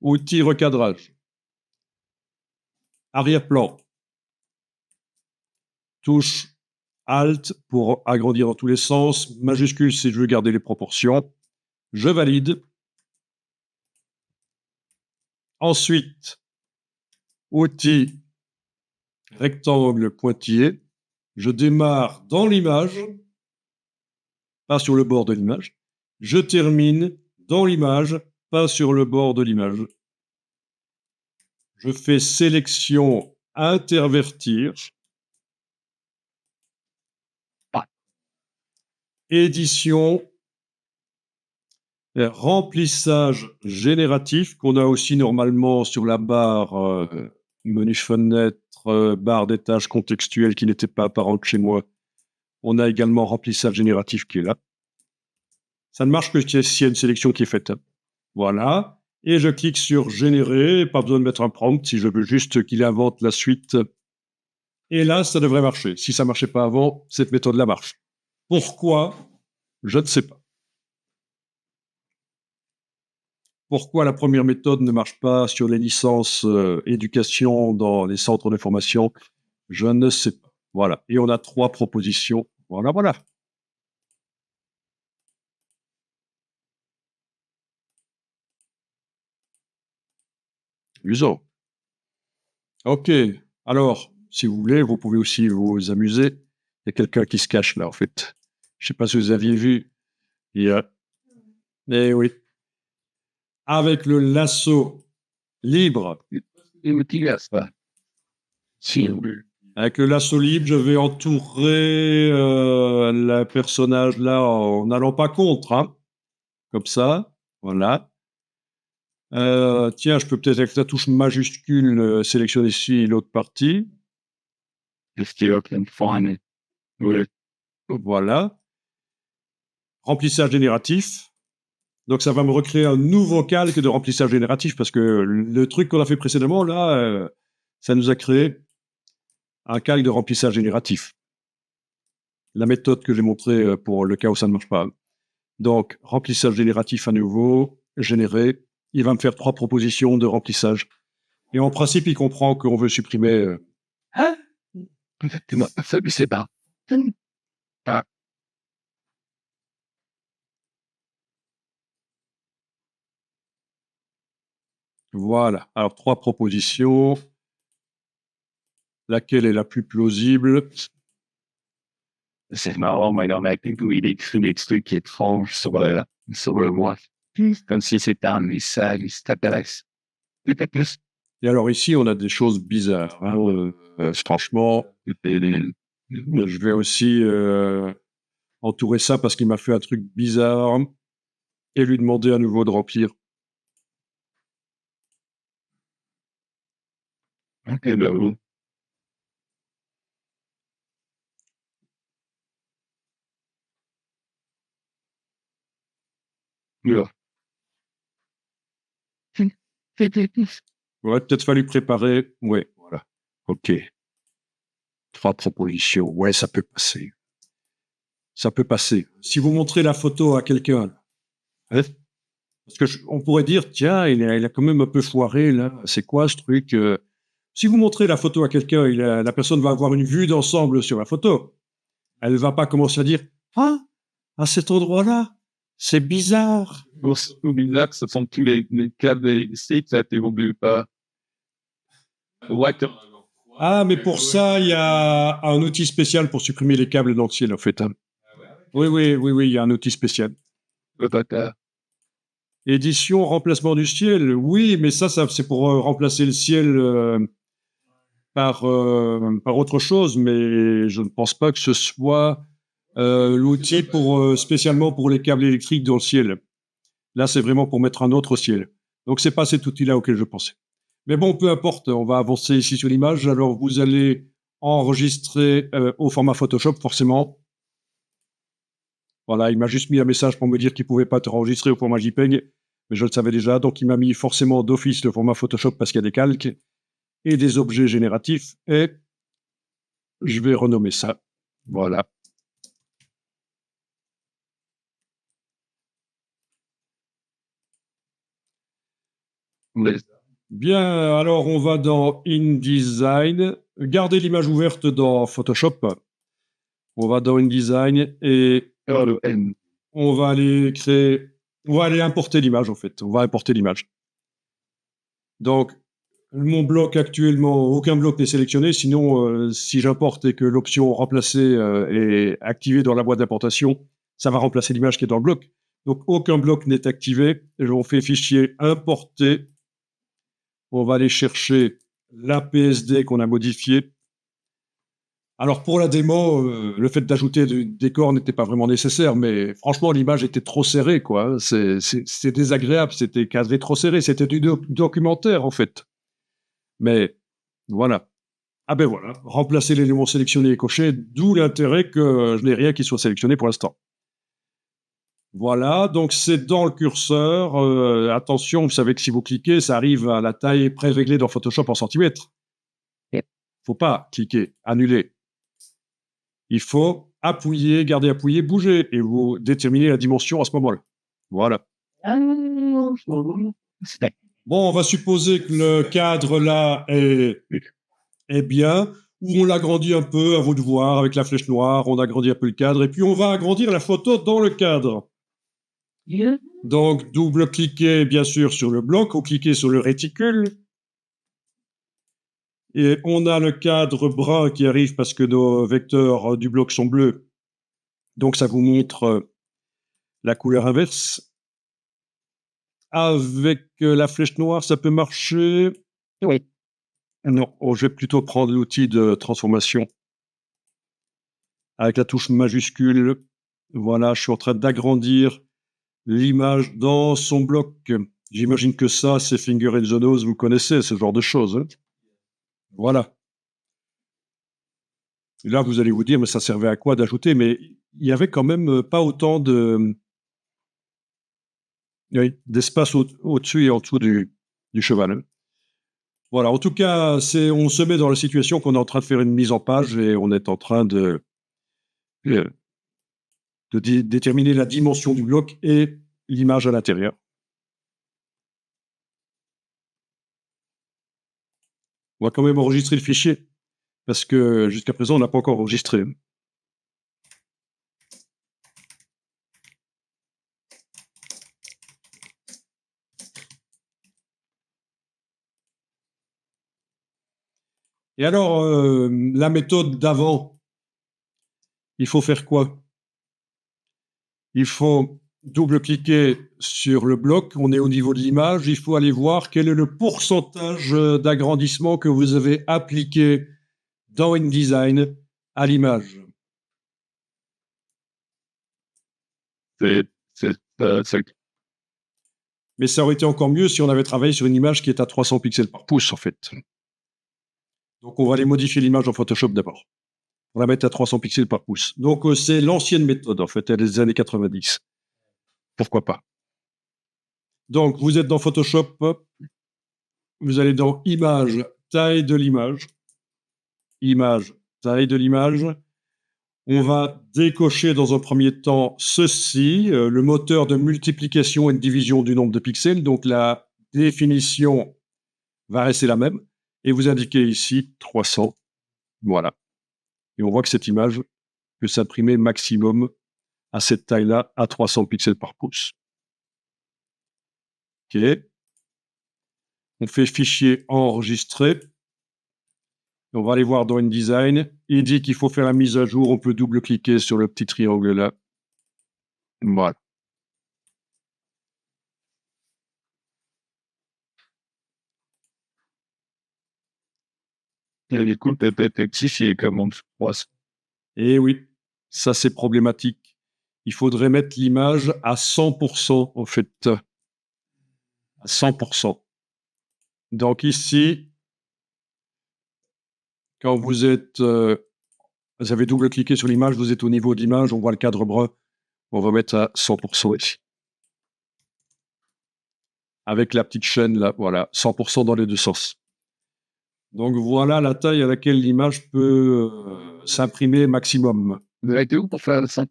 Outil recadrage. Arrière-plan. Touche Alt pour agrandir dans tous les sens. Majuscule si je veux garder les proportions. Je valide. Ensuite, outil rectangle pointillé. Je démarre dans l'image, pas sur le bord de l'image. Je termine dans l'image, pas sur le bord de l'image. Je fais sélection, intervertir. Édition, remplissage génératif qu'on a aussi normalement sur la barre menu fenêtre, barre des tâches contextuelles qui n'était pas apparente chez moi. On a également remplissage génératif qui est là. Ça ne marche que s'il y a une sélection qui est faite. Voilà. Et je clique sur générer. Pas besoin de mettre un prompt si je veux juste qu'il invente la suite. Et là, ça devrait marcher. Si ça ne marchait pas avant, cette méthode-là marche. Pourquoi? Je ne sais pas. Pourquoi la première méthode ne marche pas sur les licences éducation dans les centres de formation? Je ne sais pas. Voilà. Et on a 3 propositions. Voilà, voilà. Amusant. OK. Alors, si vous voulez, vous pouvez aussi vous amuser. Il y a quelqu'un qui se cache là, en fait. Je ne sais pas si vous aviez vu. Eh oui. Avec le lasso libre. Avec le lasso libre, je vais entourer le personnage là en n'allant pas contre. Hein. Comme ça. Voilà. Tiens, je peux peut-être avec la touche majuscule sélectionner ici l'autre partie. Voilà. Remplissage génératif. Donc, ça va me recréer un nouveau calque de remplissage génératif parce que le truc qu'on a fait précédemment, là, ça nous a créé un calque de remplissage génératif. La méthode que j'ai montrée pour le cas où ça ne marche pas. Donc, remplissage génératif à nouveau, généré. Il va me faire 3 propositions de remplissage. Et en principe, il comprend qu'on veut supprimer... C'est pas. Voilà. Alors, 3 propositions. Laquelle est la plus plausible? C'est marrant, mais dans ma culture, il écrit des trucs étranges sur moi. Comme si c'était un message qui t'intéresse. Et alors ici, on a des choses bizarres. Hein. Franchement, je vais aussi entourer ça parce qu'il m'a fait un truc bizarre et lui demander à nouveau de remplir. Ouais, peut-être fallu préparer. Ouais, voilà. OK. 3 propositions. Ouais, ça peut passer. Ça peut passer. Si vous montrez la photo à quelqu'un, hein, parce que on pourrait dire, tiens, il a quand même un peu foiré, là. C'est quoi ce truc Si vous montrez la photo à quelqu'un, la personne va avoir une vue d'ensemble sur la photo. Elle ne va pas commencer à dire, ah, à cet endroit-là, c'est bizarre. C'est bizarre, ce sont tous les câbles électriques, ça t'évolue pas. Ah, mais pour ça, il y a un outil spécial pour supprimer les câbles dans le ciel, en fait. Hein. Oui, il y a un outil spécial. Édition, remplacement du ciel. Oui, mais ça c'est pour remplacer le ciel par autre chose, mais je ne pense pas que ce soit l'outil spécialement pour les câbles électriques dans le ciel. Là, c'est vraiment pour mettre un autre ciel. Donc, c'est pas cet outil-là auquel je pensais. Mais bon, peu importe, on va avancer ici sur l'image. Alors, vous allez enregistrer au format Photoshop, forcément. Voilà, il m'a juste mis un message pour me dire qu'il ne pouvait pas être enregistré au format JPEG, mais je le savais déjà. Donc, il m'a mis forcément d'office le format Photoshop parce qu'il y a des calques et des objets génératifs. Et je vais renommer ça. Voilà. Bien, alors on va dans InDesign. Gardez l'image ouverte dans Photoshop. On va dans InDesign et on va aller créer... On va aller importer l'image, en fait. On va importer l'image. Donc, Mon bloc actuellement, aucun bloc n'est sélectionné. Sinon, si j'importe et que l'option remplacer est activée dans la boîte d'importation, ça va remplacer l'image qui est dans le bloc. Donc, aucun bloc n'est activé. On fait fichier importer. On va aller chercher la PSD qu'on a modifiée. Alors, pour la démo, le fait d'ajouter du décor n'était pas vraiment nécessaire, mais franchement, l'image était trop serrée, quoi. C'est désagréable, c'était cadré trop serré. C'était du documentaire, en fait. Mais voilà. Ah ben voilà, remplacer l'élément sélectionné et coché, d'où l'intérêt que je n'ai rien qui soit sélectionné pour l'instant. Voilà, donc c'est dans le curseur. Attention, vous savez que si vous cliquez, ça arrive à la taille pré-réglée dans Photoshop en centimètres. Yep. Faut pas cliquer, annuler. Il faut appuyer, garder appuyé, bouger, et vous déterminez la dimension à ce moment-là. Voilà. Bon, on va supposer que le cadre là est bien, ou on l'agrandit un peu, à vous de voir, avec la flèche noire, on agrandit un peu le cadre, et puis on va agrandir la photo dans le cadre. Donc, double-cliquez bien sûr sur le bloc, ou cliquez sur le réticule, et on a le cadre brun qui arrive parce que nos vecteurs du bloc sont bleus, donc ça vous montre la couleur inverse. Avec la flèche noire, ça peut marcher? Oui. Non, je vais plutôt prendre l'outil de transformation. Avec la touche majuscule, voilà, je suis en train d'agrandir l'image dans son bloc. J'imagine que ça, c'est Finger in the Nose, vous connaissez ce genre de choses. Hein. Voilà. Et là, vous allez vous dire, mais ça servait à quoi d'ajouter? Mais il y avait quand même pas autant d'espace au-dessus et en dessous du cheval. Hein. Voilà, en tout cas, on se met dans la situation qu'on est en train de faire une mise en page et on est en train de déterminer la dimension du bloc et l'image à l'intérieur. On va quand même enregistrer le fichier, parce que jusqu'à présent, on n'a pas encore enregistré. Et alors, la méthode d'avant, il faut faire quoi? Il faut double-cliquer sur le bloc, on est au niveau de l'image, il faut aller voir quel est le pourcentage d'agrandissement que vous avez appliqué dans InDesign à l'image. Mais ça aurait été encore mieux si on avait travaillé sur une image qui est à 300 pixels par pouce, en fait. Donc, on va aller modifier l'image en Photoshop d'abord. On va la mettre à 300 pixels par pouce. Donc, c'est l'ancienne méthode, en fait, elle est des années 90. Pourquoi pas? Donc, vous êtes dans Photoshop, vous allez dans Image, taille de l'image. Image, taille de l'image. On va décocher dans un premier temps ceci, le moteur de multiplication et de division du nombre de pixels. Donc, la définition va rester la même. Et vous indiquez ici 300. Voilà. Et on voit que cette image peut s'imprimer maximum à cette taille-là, à 300 pixels par pouce. OK. On fait fichier enregistré. On va aller voir dans InDesign. Il dit qu'il faut faire la mise à jour. On peut double-cliquer sur le petit triangle là. Voilà. Les coupes effectifs, il commence 300. Et oui, ça c'est problématique. Il faudrait mettre l'image à 100% en fait. À 100%. Donc ici, quand vous êtes, vous avez double-cliqué sur l'image, vous êtes au niveau de l'image, on voit le cadre brun. On va mettre à 100% ici. Avec la petite chaîne là, voilà, 100% dans les deux sens. Donc voilà la taille à laquelle l'image peut s'imprimer maximum. Vous avez été où pour faire ça?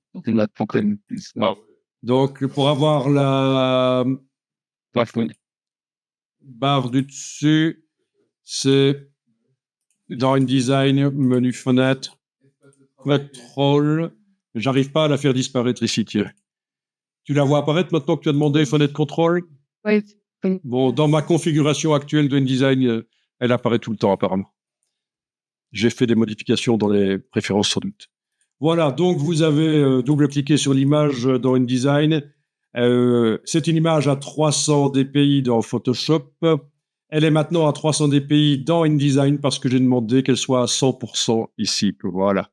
Donc pour avoir la Oui. barre du dessus, c'est dans InDesign, menu fenêtre, contrôle. J'arrive pas à la faire disparaître ici, tiens. Tu la vois apparaître maintenant que tu as demandé fenêtre contrôle? Oui. Bon, dans ma configuration actuelle de InDesign, Elle apparaît tout le temps, apparemment. J'ai fait des modifications dans les préférences, sans doute. Voilà, donc vous avez double-cliqué sur l'image dans InDesign. C'est une image à 300 dpi dans Photoshop. Elle est maintenant à 300 dpi dans InDesign parce que j'ai demandé qu'elle soit à 100% ici. Voilà.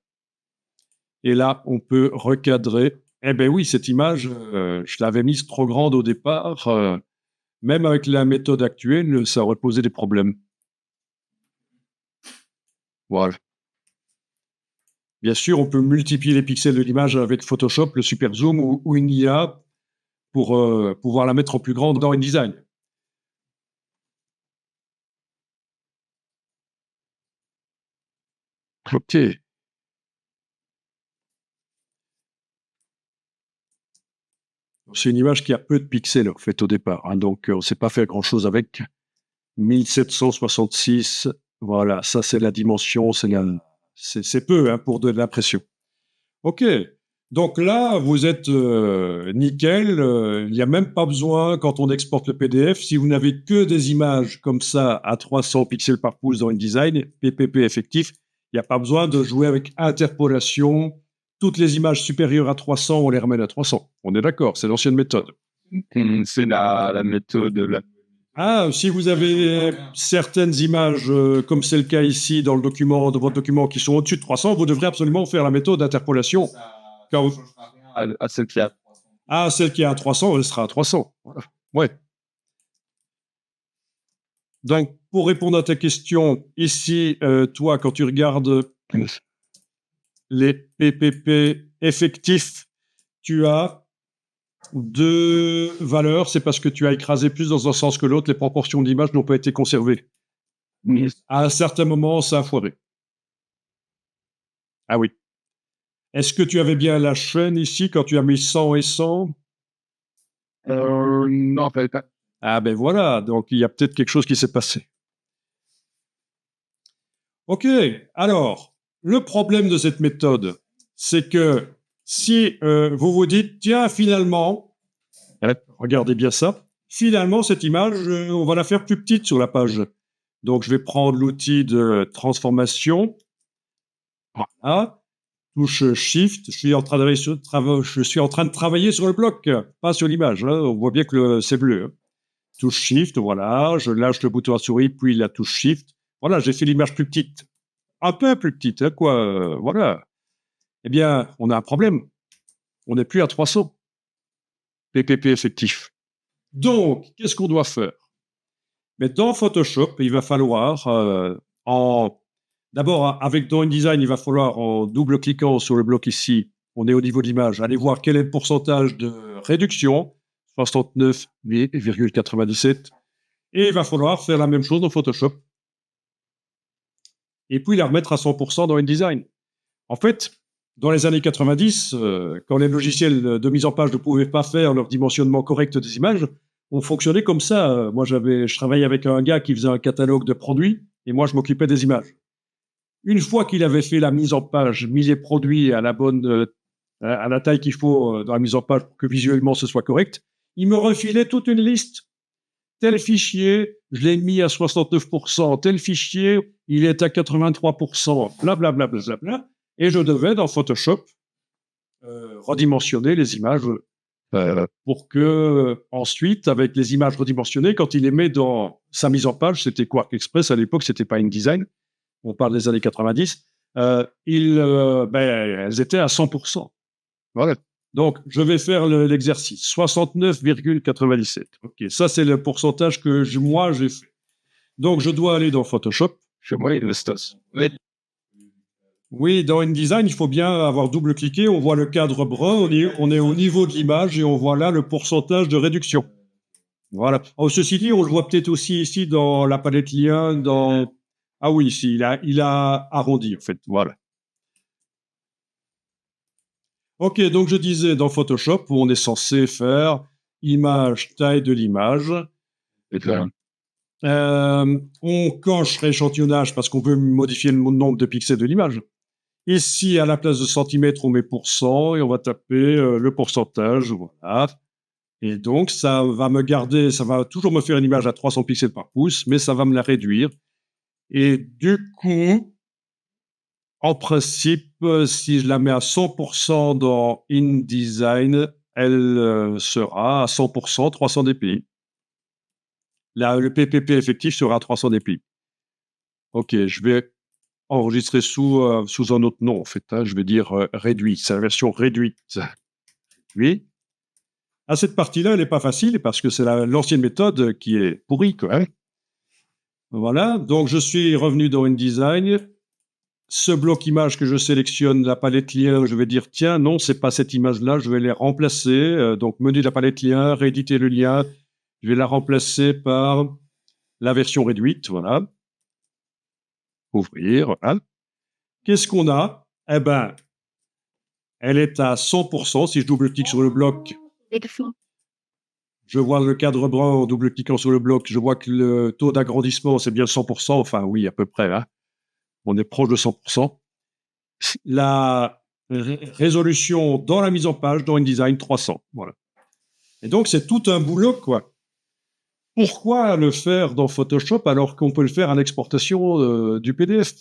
Et là, on peut recadrer. Eh bien oui, cette image, je l'avais mise trop grande au départ. Même avec la méthode actuelle, ça aurait posé des problèmes. Voilà. Bien sûr, on peut multiplier les pixels de l'image avec Photoshop, le Super Zoom ou une IA pour pouvoir la mettre en plus grande dans InDesign. OK. C'est une image qui a peu de pixels, en fait, au départ. Hein, donc, on ne sait pas faire grand-chose avec. 1766, voilà, ça, c'est la dimension, c'est peu hein, pour de l'impression. OK. Donc là, vous êtes nickel. Il n'y a même pas besoin, quand on exporte le PDF, si vous n'avez que des images comme ça à 300 pixels par pouce dans InDesign, PPP effectif, il n'y a pas besoin de jouer avec interpolation. Toutes les images supérieures à 300, on les ramène à 300. On est d'accord, c'est l'ancienne méthode. C'est la méthode. Ah, si vous avez certaines images, comme c'est le cas ici dans le document, dans votre document, qui sont au-dessus de 300, vous devrez absolument faire la méthode d'interpolation. Celle qui a. Ah, celle qui est à 300, elle sera à 300. Voilà. Ouais. Donc, pour répondre à ta question, ici, toi, quand tu regardes les PPP effectifs, tu as deux valeurs. C'est parce que tu as écrasé plus dans un sens que l'autre. Les proportions d'image n'ont pas été conservées. Oui. À un certain moment, ça a foiré. Ah oui. Est-ce que tu avais bien la chaîne ici quand tu as mis 100 et 100? Non, en fait. Ah ben voilà, donc il y a peut-être quelque chose qui s'est passé. OK, alors, le problème de cette méthode, c'est que si vous vous dites, tiens, finalement, regardez bien ça, finalement, cette image, on va la faire plus petite sur la page. Donc, je vais prendre l'outil de transformation. Voilà. Touche Shift. Je suis en train de travailler sur le bloc, pas sur l'image. Hein. On voit bien que c'est bleu. Hein. Touche Shift, voilà. Je lâche le bouton à souris, puis la touche Shift. Voilà, j'ai fait l'image plus petite. Un peu plus petite, hein, quoi. Voilà. Eh bien, on a un problème. On n'est plus à 300 PPP effectif. Donc, qu'est-ce qu'on doit faire? Mais dans Photoshop, il va falloir, d'abord, avec dans InDesign, il va falloir, en double-cliquant sur le bloc ici, on est au niveau de l'image, aller voir quel est le pourcentage de réduction, 69,97. Et il va falloir faire la même chose dans Photoshop. Et puis la remettre à 100% dans InDesign. En fait, dans les années 90, quand les logiciels de mise en page ne pouvaient pas faire leur dimensionnement correct des images, on fonctionnait comme ça. Moi, je travaillais avec un gars qui faisait un catalogue de produits et moi, je m'occupais des images. Une fois qu'il avait fait la mise en page, mis les produits à la bonne, à la taille qu'il faut dans la mise en page pour que visuellement ce soit correct, il me refilait toute une liste. Tel fichier, je l'ai mis à 69%. Tel fichier, il est à 83%. Blablabla. Bla, bla, bla, bla. Et je devais, dans Photoshop, redimensionner les images pour que, ensuite, avec les images redimensionnées, quand il les met dans sa mise en page, c'était Quark Express, à l'époque, c'était pas InDesign, on parle des années 90, elles étaient à 100%. Voilà. Donc, je vais faire l'exercice. 69,97. OK, ça, c'est le pourcentage que moi, j'ai fait. Donc, je dois aller dans Photoshop. Oui, dans InDesign, il faut bien avoir double-cliqué. On voit le cadre brun, on est au niveau de l'image et on voit là le pourcentage de réduction. Voilà. Oh, ceci dit, on le voit peut-être aussi ici dans la palette lien. Ah oui, ici, il a arrondi, en fait. Voilà. OK, donc je disais dans Photoshop, où on est censé faire image, taille de l'image. On coche rééchantillonnage parce qu'on veut modifier le nombre de pixels de l'image. Ici, à la place de centimètres, on met pourcent et on va taper le pourcentage. Voilà. Et donc, ça va toujours me faire une image à 300 pixels par pouce, mais ça va me la réduire. Et du coup, en principe, si je la mets à 100% dans InDesign, elle sera à 100% 300 dpi. Là, le PPP effectif sera à 300 dpi. Ok, je vais enregistrer sous un autre nom, en fait. Hein, je vais dire réduit. C'est la version réduite. Oui. À cette partie-là, elle n'est pas facile parce que c'est l'ancienne méthode qui est pourrie, quoi. Hein. Voilà. Donc, je suis revenu dans InDesign. Ce bloc image que je sélectionne, la palette lien, je vais dire, tiens, non, c'est pas cette image-là, je vais les remplacer. Donc, menu de la palette lien, rééditer le lien. Je vais la remplacer par la version réduite, voilà. Ouvrir, voilà. Qu'est-ce qu'on a? Eh ben, elle est à 100%. Si je double-clique sur le bloc, je vois le cadre brun en double-cliquant sur le bloc. Je vois que le taux d'agrandissement, c'est bien 100%. Enfin, oui, à peu près. Hein. On est proche de 100%. La résolution dans la mise en page, dans InDesign, 300. Voilà. Et donc, c'est tout un boulot, quoi. Pourquoi le faire dans Photoshop alors qu'on peut le faire en exportation du PDF?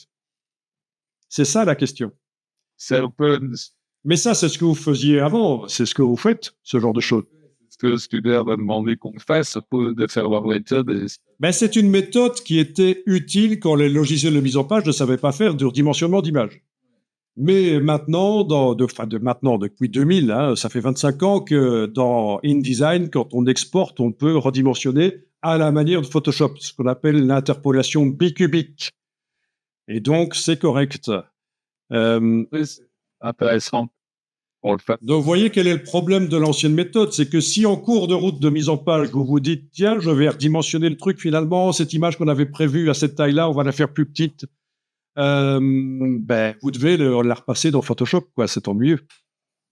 C'est ça la question. C'est un peu Mais ça, c'est ce que vous faisiez avant. C'est ce que vous faites, ce genre de choses. ce que le student a demandé qu'on fasse pour de faire leur méthode. Ben, c'est une méthode qui était utile quand les logiciels de mise en page ne savaient pas faire de redimensionnement d'image. Mais maintenant, maintenant, depuis 2000, hein, ça fait 25 ans que dans InDesign, quand on exporte, on peut redimensionner à la manière de Photoshop, ce qu'on appelle l'interpolation bicubique. Et donc, c'est correct. Intéressant. On le fait. Donc, vous voyez quel est le problème de l'ancienne méthode, c'est que si en cours de route de mise en page, vous vous dites, tiens, je vais redimensionner le truc, finalement, cette image qu'on avait prévue à cette taille-là, on va la faire plus petite, ben, vous devez la repasser dans Photoshop, quoi, c'est ennuyeux.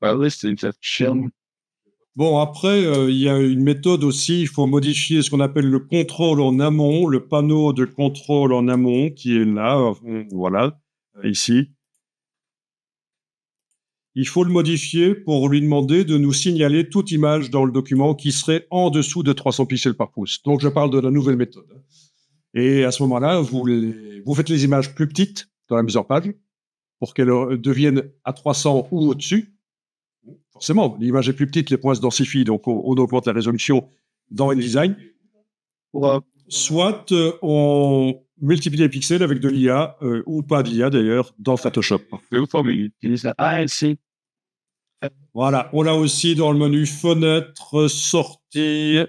Oui, c'est une chaîne. Bon, après, il y a une méthode aussi, il faut modifier ce qu'on appelle le contrôle en amont, le panneau de contrôle en amont qui est là, voilà, ici. Il faut le modifier pour lui demander de nous signaler toute image dans le document qui serait en dessous de 300 pixels par pouce. Donc, je parle de la nouvelle méthode. Et à ce moment-là, vous faites les images plus petites dans la mise en page pour qu'elles deviennent à 300 ou au-dessus. Forcément, l'image est plus petite, les points se densifient, donc on augmente la résolution dans InDesign. Soit on multiplie les pixels avec de l'IA, ou pas d'IA d'ailleurs, dans Photoshop. Voilà, on l'a aussi dans le menu fenêtre, sortie,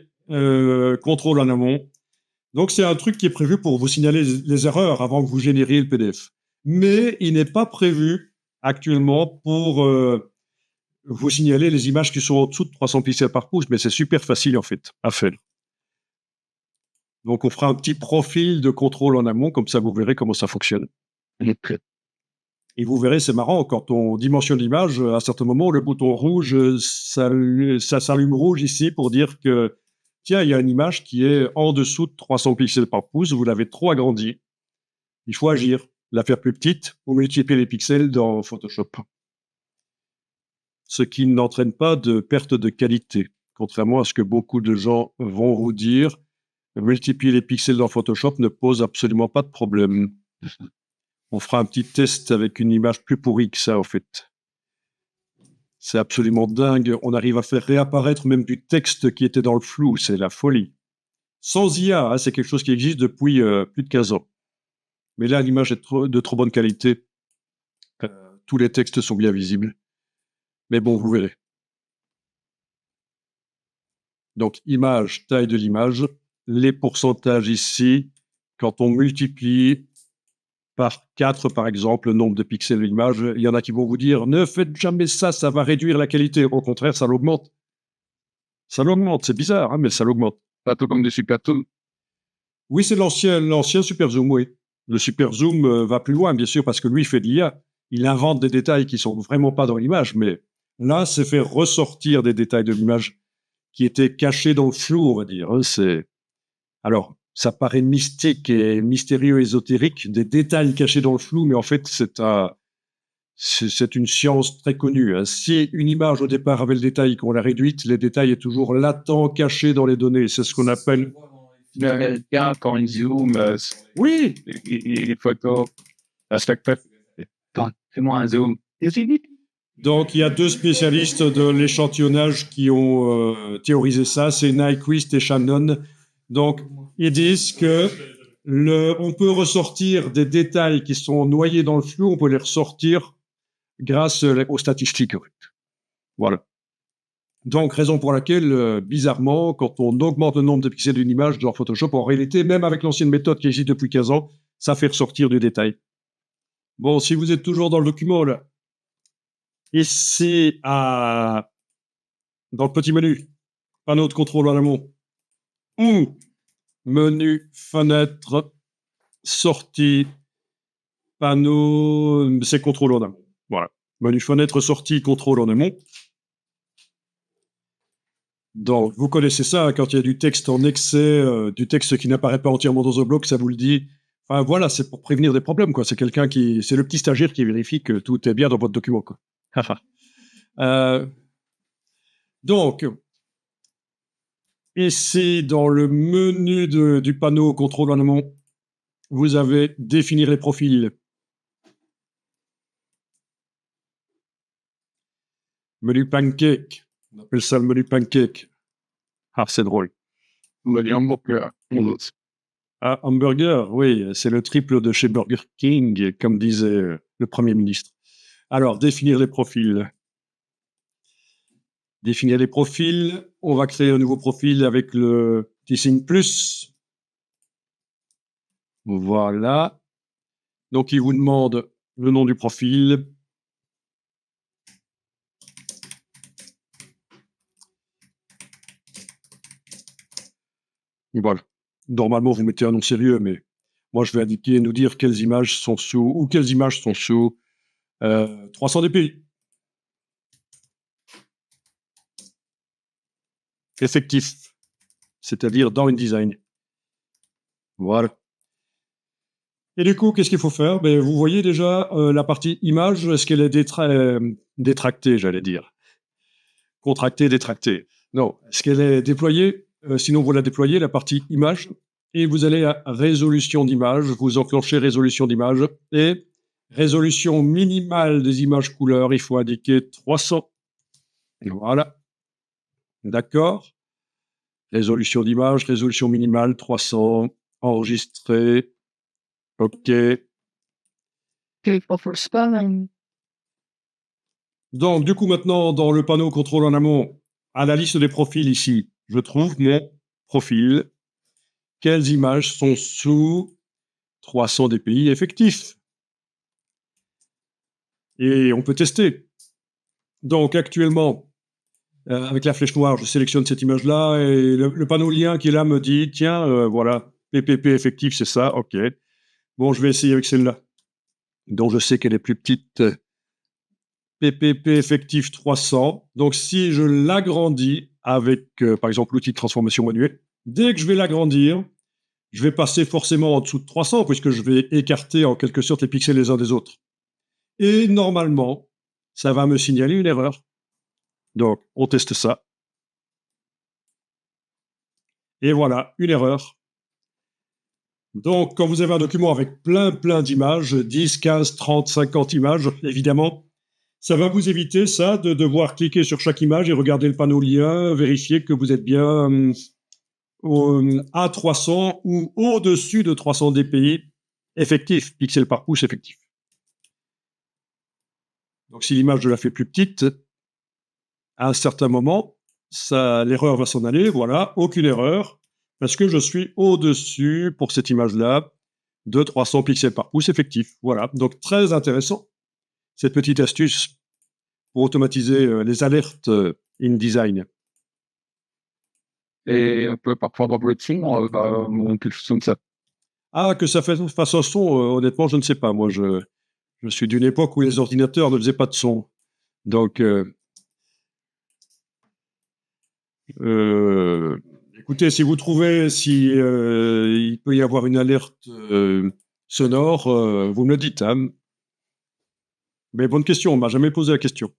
contrôle en amont. Donc c'est un truc qui est prévu pour vous signaler les erreurs avant que vous génériez le PDF. Mais il n'est pas prévu actuellement pour vous signaler les images qui sont en dessous de 300 pixels par pouce, mais c'est super facile en fait à faire. Donc on fera un petit profil de contrôle en amont, comme ça vous verrez comment ça fonctionne. Et vous verrez, c'est marrant, quand on dimensionne l'image, à un certain moment, le bouton rouge, ça s'allume rouge ici pour dire que, tiens, il y a une image qui est en dessous de 300 pixels par pouce, vous l'avez trop agrandie. Il faut agir, la faire plus petite ou multiplier les pixels dans Photoshop. Ce qui n'entraîne pas de perte de qualité, contrairement à ce que beaucoup de gens vont vous dire. Multiplier les pixels dans Photoshop ne pose absolument pas de problème. On fera un petit test avec une image plus pourrie que ça, en fait. C'est absolument dingue. On arrive à faire réapparaître même du texte qui était dans le flou. C'est la folie. Sans IA, hein, c'est quelque chose qui existe depuis plus de 15 ans. Mais là, l'image est de trop bonne qualité. Tous les textes sont bien visibles. Mais bon, vous verrez. Donc, image, taille de l'image. Les pourcentages ici, quand on multiplie par 4, par exemple, le nombre de pixels de l'image, il y en a qui vont vous dire « Ne faites jamais ça, ça va réduire la qualité. » Au contraire, ça l'augmente. Ça l'augmente, c'est bizarre, hein, mais ça l'augmente. Pas tout comme des super tools. Oui, c'est l'ancien Super Zoom, oui. Le Super Zoom va plus loin, bien sûr, parce que lui, il fait de l'IA. Il invente des détails qui sont vraiment pas dans l'image, mais là, c'est faire ressortir des détails de l'image qui étaient cachés dans le flou, on va dire. Alors, ça paraît mystique et mystérieux, ésotérique, des détails cachés dans le flou, mais en fait, c'est une science très connue. Hein. Si une image, au départ, avait le détail qu'on l'a réduite, les détails est toujours latent, caché dans les données. C'est ce qu'on appelle... Américain, quand ils zooment Oui, les photos, à chaque fois, attends, fais-moi un zoom. donc il y a deux spécialistes de l'échantillonnage qui ont théorisé ça, c'est Nyquist et Shannon. Donc ils disent que on peut ressortir des détails qui sont noyés dans le flou, on peut les ressortir grâce aux statistiques. Voilà. Donc, raison pour laquelle, bizarrement, quand on augmente le nombre de pixels d'une image dans Photoshop, en réalité, même avec l'ancienne méthode qui existe depuis 15 ans, ça fait ressortir du détail. Bon, si vous êtes toujours dans le document, là, ici, dans le petit menu, panneau de contrôle en amont, ou menu, fenêtre, sortie, panneau, c'est contrôle en amont. Voilà. Menu, fenêtre, sortie, contrôle en amont. Donc, vous connaissez ça, quand il y a du texte en excès, du texte qui n'apparaît pas entièrement dans un bloc, ça vous le dit. Enfin, voilà, c'est pour prévenir des problèmes, quoi. C'est c'est le petit stagiaire qui vérifie que tout est bien dans votre document, quoi. euh, donc, ici, dans le menu du panneau contrôle en amont, vous avez définir les profils. Menu pancake. On appelle ça le menu pancake. Ah, c'est drôle. Ah, hamburger, oui, c'est le triple de chez Burger King, comme disait le Premier ministre. Alors, définir les profils. Définir les profils. On va créer un nouveau profil avec le petit signe plus. Voilà. Donc, il vous demande le nom du profil. Voilà. Normalement, vous mettez un nom sérieux, mais moi, je vais indiquer, nous dire quelles images sont sous, ou quelles images sont sous 300 dpi. Effectif, c'est-à-dire dans InDesign. Voilà. Et du coup, qu'est-ce qu'il faut faire? Ben, vous voyez déjà la partie image, est-ce qu'elle est détractée, j'allais dire? Contractée, détractée. Non, est-ce qu'elle est déployée? Sinon, vous la déployez, la partie image, et vous allez à résolution d'image, vous enclenchez résolution d'image, et résolution minimale des images couleurs, il faut indiquer 300. Voilà. D'accord. Résolution d'image, résolution minimale, 300. Enregistré. OK. Donc, du coup, maintenant, dans le panneau contrôle en amont, à la liste des profils ici, je trouve mon profil. Quelles images sont sous 300 dpi effectifs? Et on peut tester. Donc, actuellement, avec la flèche noire, je sélectionne cette image-là et le panneau lien qui est là me dit, tiens, voilà, PPP effectif, c'est ça, OK. Bon, je vais essayer avec celle-là, dont je sais qu'elle est plus petite. PPP effectif 300. Donc, si je l'agrandis avec, par exemple, l'outil de transformation manuelle, dès que je vais l'agrandir, je vais passer forcément en dessous de 300 puisque je vais écarter en quelque sorte les pixels les uns des autres. Et normalement, ça va me signaler une erreur. Donc, on teste ça. Et voilà, une erreur. Donc, quand vous avez un document avec plein d'images, 10, 15, 30, 50 images, évidemment, ça va vous éviter ça, de devoir cliquer sur chaque image et regarder le panneau lien, vérifier que vous êtes bien à 300 ou au-dessus de 300 dpi effectif, pixels par pouce effectif. Donc, si l'image je la fais plus petite, à un certain moment, l'erreur va s'en aller, voilà, aucune erreur, parce que je suis au-dessus, pour cette image-là, de 300 pixels par pouce effectif. Voilà, donc très intéressant, cette petite astuce pour automatiser les alertes InDesign. Et on peut parfois dans le film, quelque chose comme ça. Ah, que ça fasse un son, honnêtement, je ne sais pas. Moi, je suis d'une époque où les ordinateurs ne faisaient pas de son. Donc, écoutez, si vous trouvez il peut y avoir une alerte sonore, vous me le dites. Hein. Mais bonne question, on m'a jamais posé la question.